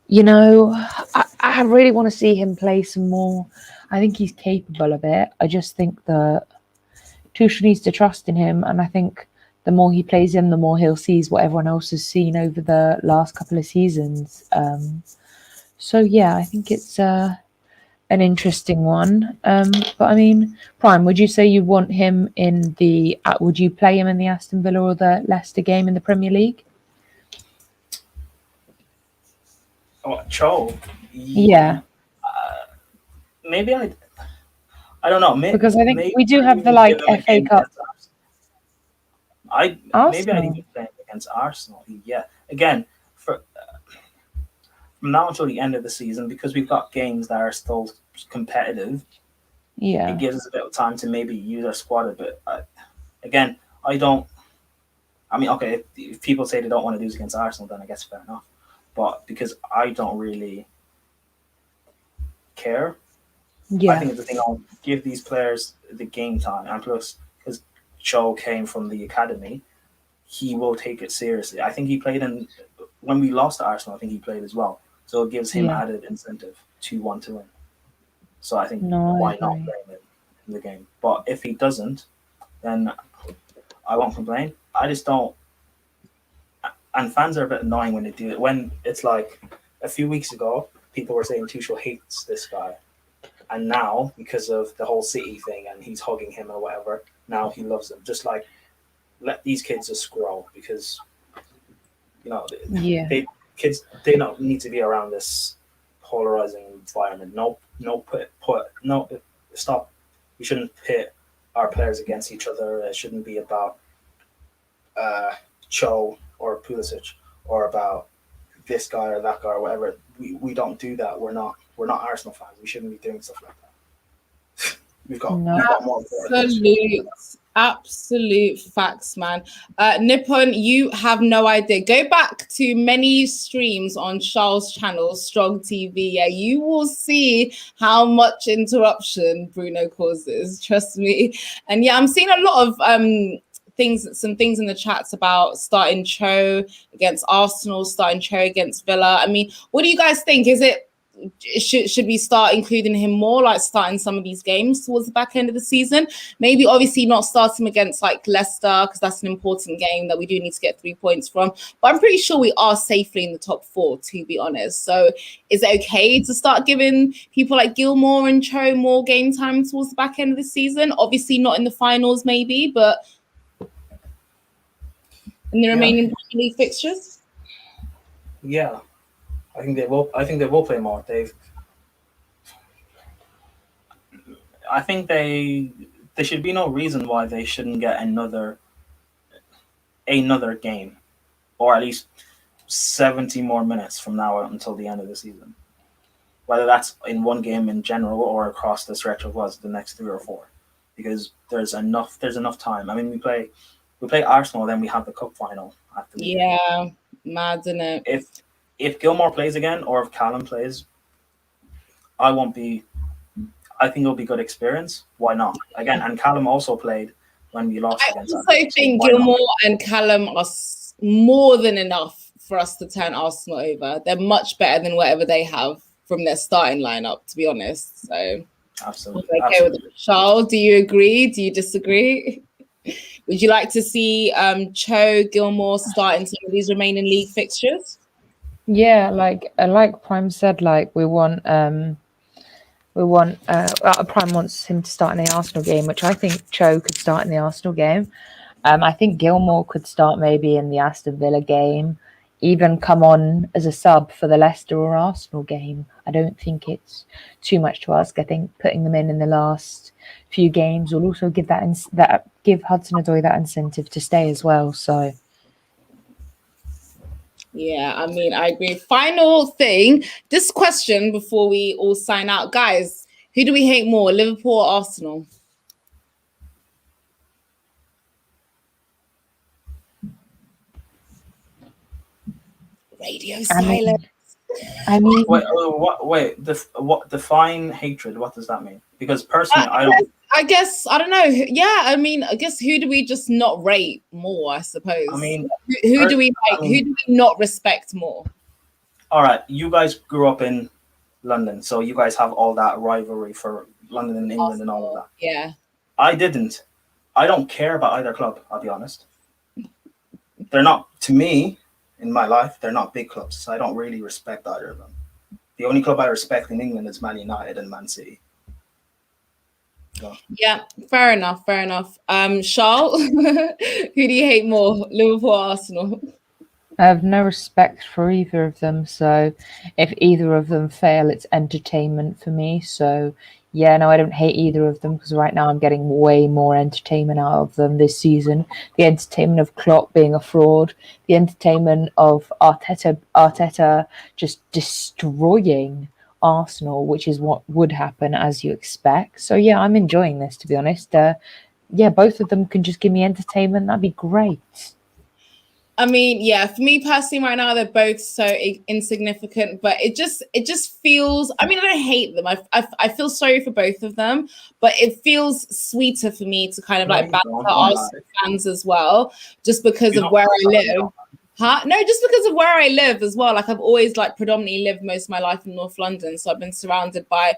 You know, I really want to see him play some more. I think he's capable of it. I just think that Tuchel needs to trust in him, and I think the more he plays him, the more he'll see what everyone else has seen over the last couple of seasons. So yeah, I think it's an interesting one. But I mean, Prime, would you say you want him in the? Would you play him in the Aston Villa or the Leicester game in the Premier League? Oh, Cho. Yeah. Maybe I don't know. Because I think we do have the like FA Cup. Maybe I need to play against Arsenal. Yeah. Again, from now until the end of the season, because we've got games that are still competitive. Yeah. It gives us a bit of time to maybe use our squad a bit. Again, I don't. I mean, okay, if people say they don't want to lose against Arsenal, then I guess fair enough. But because I don't really care. Yeah. I think the thing I'll give these players the game time, and plus because Cho came from the academy, he will take it seriously. I think he played when we lost to Arsenal. I think he played as well, so it gives him added incentive to want to win. So I think why not play him in the game? But if he doesn't, then I won't complain. I just don't. And fans are a bit annoying when they do it. When it's like a few weeks ago, people were saying Tuchel hates this guy. And now, because of the whole City thing and he's hugging him or whatever, now he loves him. Just like, let these kids just grow because, you know, kids don't need to be around this polarizing environment. Stop. We shouldn't pit our players against each other. It shouldn't be about Cho or Pulisic or about this guy or that guy or whatever. We don't do that. We're not Arsenal fans. We shouldn't be doing stuff like that. we've got more absolute facts, man. Nippon, you have no idea. Go back to many streams on Charles' channel, Strong TV. Yeah, you will see how much interruption Bruno causes. Trust me. And yeah, I'm seeing a lot of some things in the chats about starting Cho against Arsenal, starting Cho against Villa. I mean, what do you guys think? Should we start including him more, like starting some of these games towards the back end of the season? Maybe obviously not start him against like Leicester, because that's an important game that we do need to get 3 points from. But I'm pretty sure we are safely in the top 4, to be honest. So is it okay to start giving people like Gilmour and Cho more game time towards the back end of the season? Obviously not in the finals, maybe, but in the remaining league fixtures? Yeah. I think they will play more. I think there should be no reason why they shouldn't get another game, or at least 70 more minutes from now until the end of the season. Whether that's in one game in general or across the stretch of the next 3 or 4, because there's enough time. I mean, we play Arsenal, then we have the cup final after. Yeah, mad, isn't it? If Gilmour plays again, or if Callum plays, I think it'll be good experience. Why not? Again, and Callum also played when we lost against Arsenal. I also think Gilmour and Callum are more than enough for us to turn Arsenal over. They're much better than whatever they have from their starting lineup, to be honest. So absolutely. Okay with it. Charles, do you agree? Do you disagree? Would you like to see Cho, Gilmour starting some of these remaining league fixtures? Yeah, like Prime said, like we want Prime wants him to start in the Arsenal game, which I think Cho could start in the Arsenal game. I think Gilmour could start maybe in the Aston Villa game, even come on as a sub for the Leicester or Arsenal game. I don't think it's too much to ask. I think putting them in the last few games will also give give Hudson-Odoi that incentive to stay as well. So. Yeah, I mean, I agree. Final thing, this question before we all sign out. Guys, who do we hate more, Liverpool or Arsenal? Radio silence. I mean, wait. Define hatred? What does that mean? Because personally, I guess I don't know. Yeah, I mean, I guess who do we just not rate more? I suppose. I mean, who do we like? Who do we not respect more? All right, you guys grew up in London, so you guys have all that rivalry for London and England and all of that. Yeah. I didn't. I don't care about either club. I'll be honest. They're not, to me, in my life, they're not big clubs. So I don't really respect either of them. The only club I respect in England is Man United and Man City. So. Yeah, fair enough. Charles, who do you hate more, Liverpool or Arsenal? I have no respect for either of them. So if either of them fail, it's entertainment for me. So yeah, no, I don't hate either of them because right now I'm getting way more entertainment out of them this season. The entertainment of Klopp being a fraud, the entertainment of Arteta just destroying Arsenal, which is what would happen as you expect. So yeah, I'm enjoying this, to be honest. Yeah, both of them can just give me entertainment. That'd be great. I mean, yeah, for me personally right now, they're both so insignificant, but it just feels, I mean, I don't hate them. I feel sorry for both of them, but it feels sweeter for me to kind of like banter Arsenal fans as well, just because of where I live. No, just because of where I live as well. Like I've always like predominantly lived most of my life in North London. So I've been surrounded by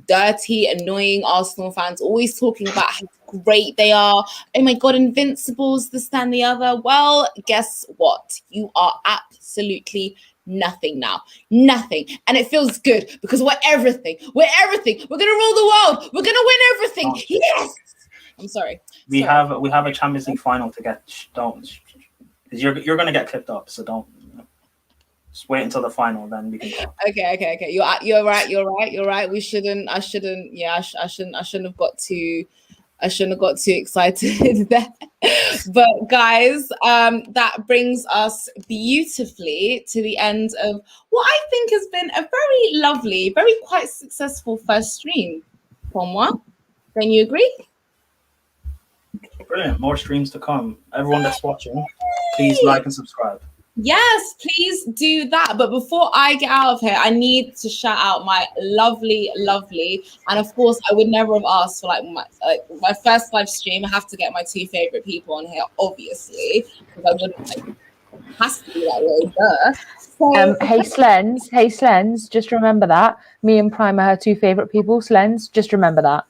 dirty, annoying Arsenal fans, always talking about how great they are. Oh my God, Invincibles, this, that, and the other. Well, guess what? You are absolutely nothing now. Nothing. And it feels good because we're everything. We're everything. We're going to rule the world. We're going to win everything. Oh. Yes. I'm sorry. We have a Champions League final to get. Don't. You're going to get clipped up, so don't. Just wait until the final, then we can talk. Okay. You're right. We shouldn't. I shouldn't have got too I shouldn't have got too excited there. But guys, that brings us beautifully to the end of what I think has been a very lovely, very quite successful first stream. Pomwa, don't you agree? Brilliant. More streams to come. Everyone that's watching, please like and subscribe. Yes, please do that. But before I get out of here, I need to shout out my lovely, and of course, I would never have asked for like my first live stream. I have to get my 2 favorite people on here, obviously, because I wouldn't has to be that way. So, hey Slens, just remember that me and Prime are her 2 favorite people. Slens, just remember that.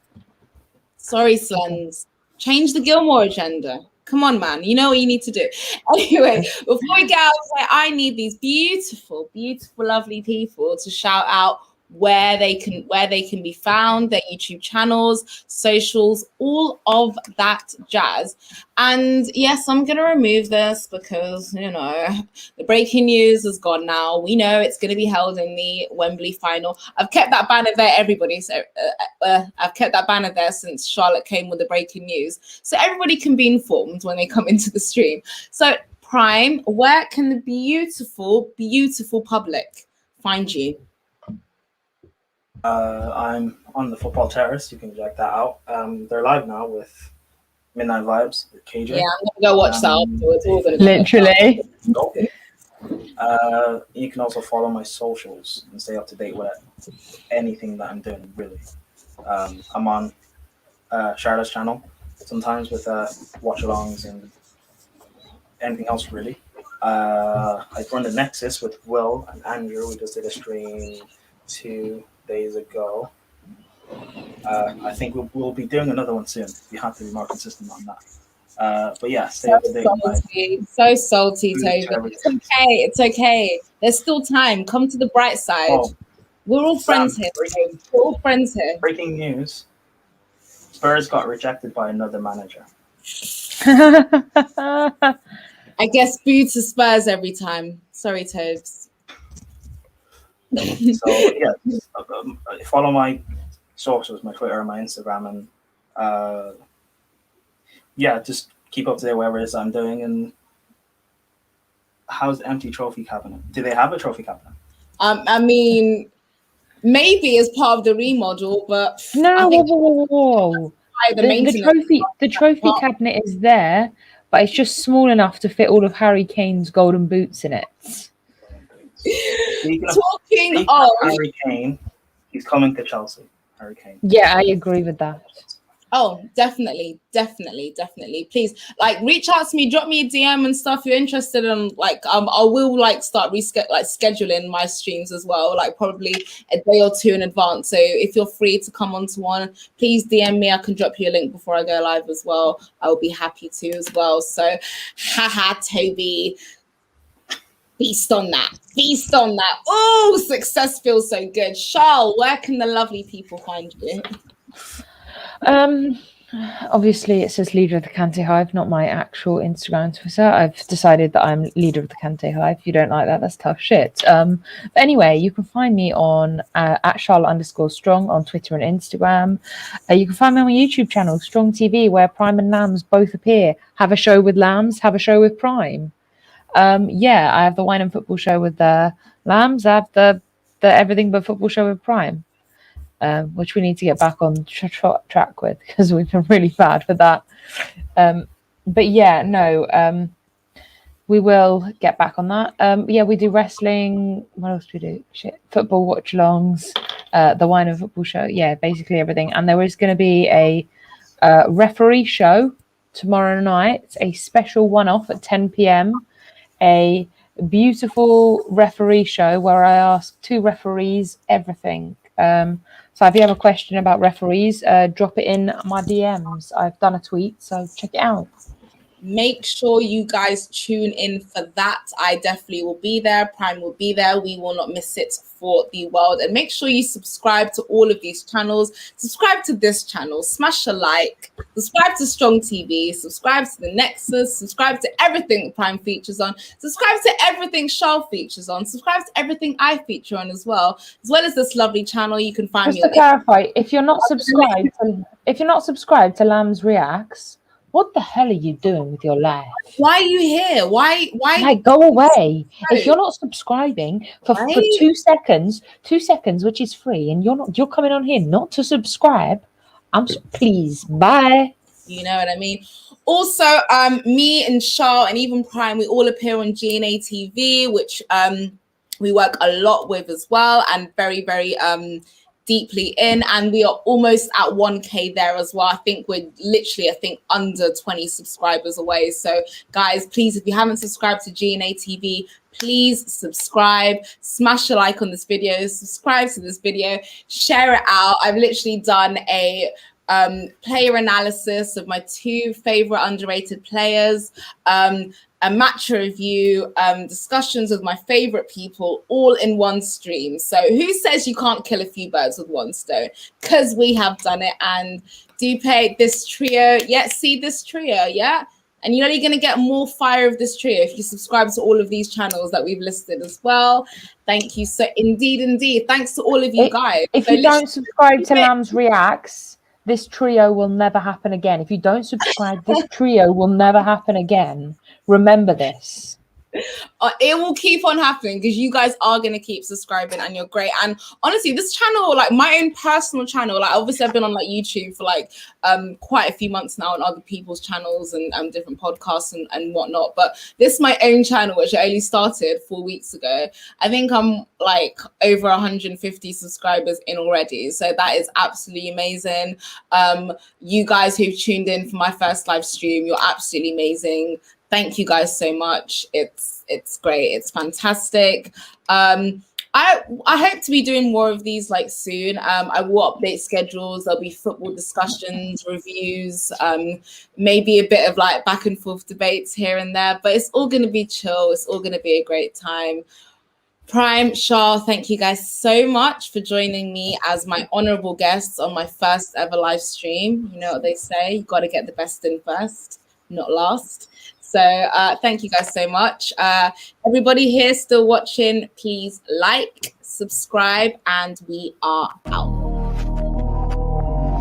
Sorry, Slens. Change the Gilmour agenda. Come on, man. You know what you need to do. Anyway, before we get out, I need these beautiful, lovely people to shout out where they can be found, their YouTube channels, socials, all of that jazz. And yes, I'm gonna remove this because the breaking news is gone now. We know it's going to be held in the Wembley final. I've kept that banner there, everybody. So I've kept that banner there since Charlotte came with the breaking news, so everybody can be informed when they come into the stream. So Prime, where can the beautiful public find you? I'm on the Football Terrace. You can check that out. They're live now with Midnight Vibes with KJ. Yeah, I'm gonna go watch that afterwards. Literally. Okay. You can also follow my socials and stay up to date with anything that I'm doing. Really, I'm on Charlotte's channel sometimes with watch-alongs and anything else really. I run the Nexus with Will and Andrew. We just did a stream 2 days ago. I think we'll be doing another one soon. We have to be more consistent on that. But yeah, stay up to date. So salty, Toby. It's okay. There's still time. Come to the bright side. Oh, we're all friends here. We're all friends here. Breaking news: Spurs got rejected by another manager. I guess boo to Spurs every time. Sorry, Tobes. So yeah, follow my socials, my Twitter, my Instagram, and yeah, just keep up to date whatever it is I'm doing. And how's the empty trophy cabinet? Do they have a trophy cabinet? I mean, maybe as part of the remodel, but no. Whoa. The trophy cabinet is there, but it's just small enough to fit all of Harry Kane's golden boots in it. Talking of Harry Kane, he's coming to Chelsea. Harry Kane. Yeah, I agree with that. Oh, definitely. Please, like, reach out to me, drop me a DM and stuff. If you're interested in, like, I will like start scheduling my streams as well, like probably a day or 2 in advance. So if you're free to come onto one, please DM me. I can drop you a link before I go live as well. I will be happy to as well. So, haha, Toby. Feast on that. Oh, success feels so good. Charles, where can the lovely people find you? Obviously it says leader of the Kante Hive, not my actual Instagram Twitter. I've decided that I'm leader of the Kante Hive. If you don't like that, that's tough shit. But anyway, you can find me on at Charlotte_Strong on Twitter and Instagram. You can find me on my YouTube channel, Strong TV, where Prime and Lambs both appear. Have a show with Lambs, have a show with Prime. Yeah, I have the Wine and Football show with the Lambs. I have the Everything But Football show with Prime, which we need to get back on track with because we've been really bad with that. But yeah, no, we will get back on that. Yeah, we do wrestling. What else do we do? Football watch-alongs, the Wine and Football show. Yeah, basically everything. And there is going to be a referee show tomorrow night, a special one-off at 10 p.m. A beautiful referee show where I ask 2 referees everything. So if you have a question about referees, drop it in my DMs. I've done a tweet, so check it out. Make sure you guys tune in for that. I definitely will be there. Prime will be there. We will not miss it for the world. And make sure you subscribe to all of these channels. Subscribe to this channel, smash a like, subscribe to Strong TV, subscribe to the Nexus, subscribe to everything Prime features on, subscribe to everything Shell features on, subscribe to everything I feature on as well as this lovely channel. You can find just me to on clarify, if you're not subscribed to Lambs Reacts, what the hell are you doing with your life? Why are you here? Why Like, go away. If you're not subscribing for 2 seconds, which is free, and you're coming on here not to subscribe, please, bye. You know what I mean? Also, me and Charles and even Prime, we all appear on GNA TV, which we work a lot with as well, and very, very deeply in, and we are almost at 1K there as well. I think we're literally, under 20 subscribers away. So guys, please, if you haven't subscribed to GNA TV, please subscribe, smash a like on this video, subscribe to this video, share it out. I've literally done a player analysis of my 2 favorite underrated players, a match review, discussions with my favorite people, all in one stream. So who says you can't kill a few birds with one stone? Because we have done it. And Dupe, this trio, see this trio, and you're only going to get more fire of this trio if you subscribe to all of these channels that we've listed as well. Thank you. So indeed, thanks to all of you guys. If you don't subscribe to Lambs Reacts, this trio will never happen again. If you don't subscribe, this trio will never happen again. Remember this. It will keep on happening because you guys are going to keep subscribing and you're great. And honestly, this channel, like my own personal channel, like obviously I've been on like YouTube for like quite a few months now on other people's channels and different podcasts and whatnot. But this is my own channel, which I only started 4 weeks ago. I think I'm like over 150 subscribers in already. So that is absolutely amazing. You guys who've tuned in for my first live stream, you're absolutely amazing. Thank you guys so much. It's great. It's fantastic. I hope to be doing more of these like soon. I will update schedules. There'll be football discussions, reviews, maybe a bit of like back and forth debates here and there, but it's all going to be chill. It's all going to be a great time. Prime, Shah, thank you guys so much for joining me as my honorable guests on my first ever live stream. You know what they say, you got to get the best in first, not last. So thank you guys so much. Everybody here still watching, please like, subscribe, and we are out.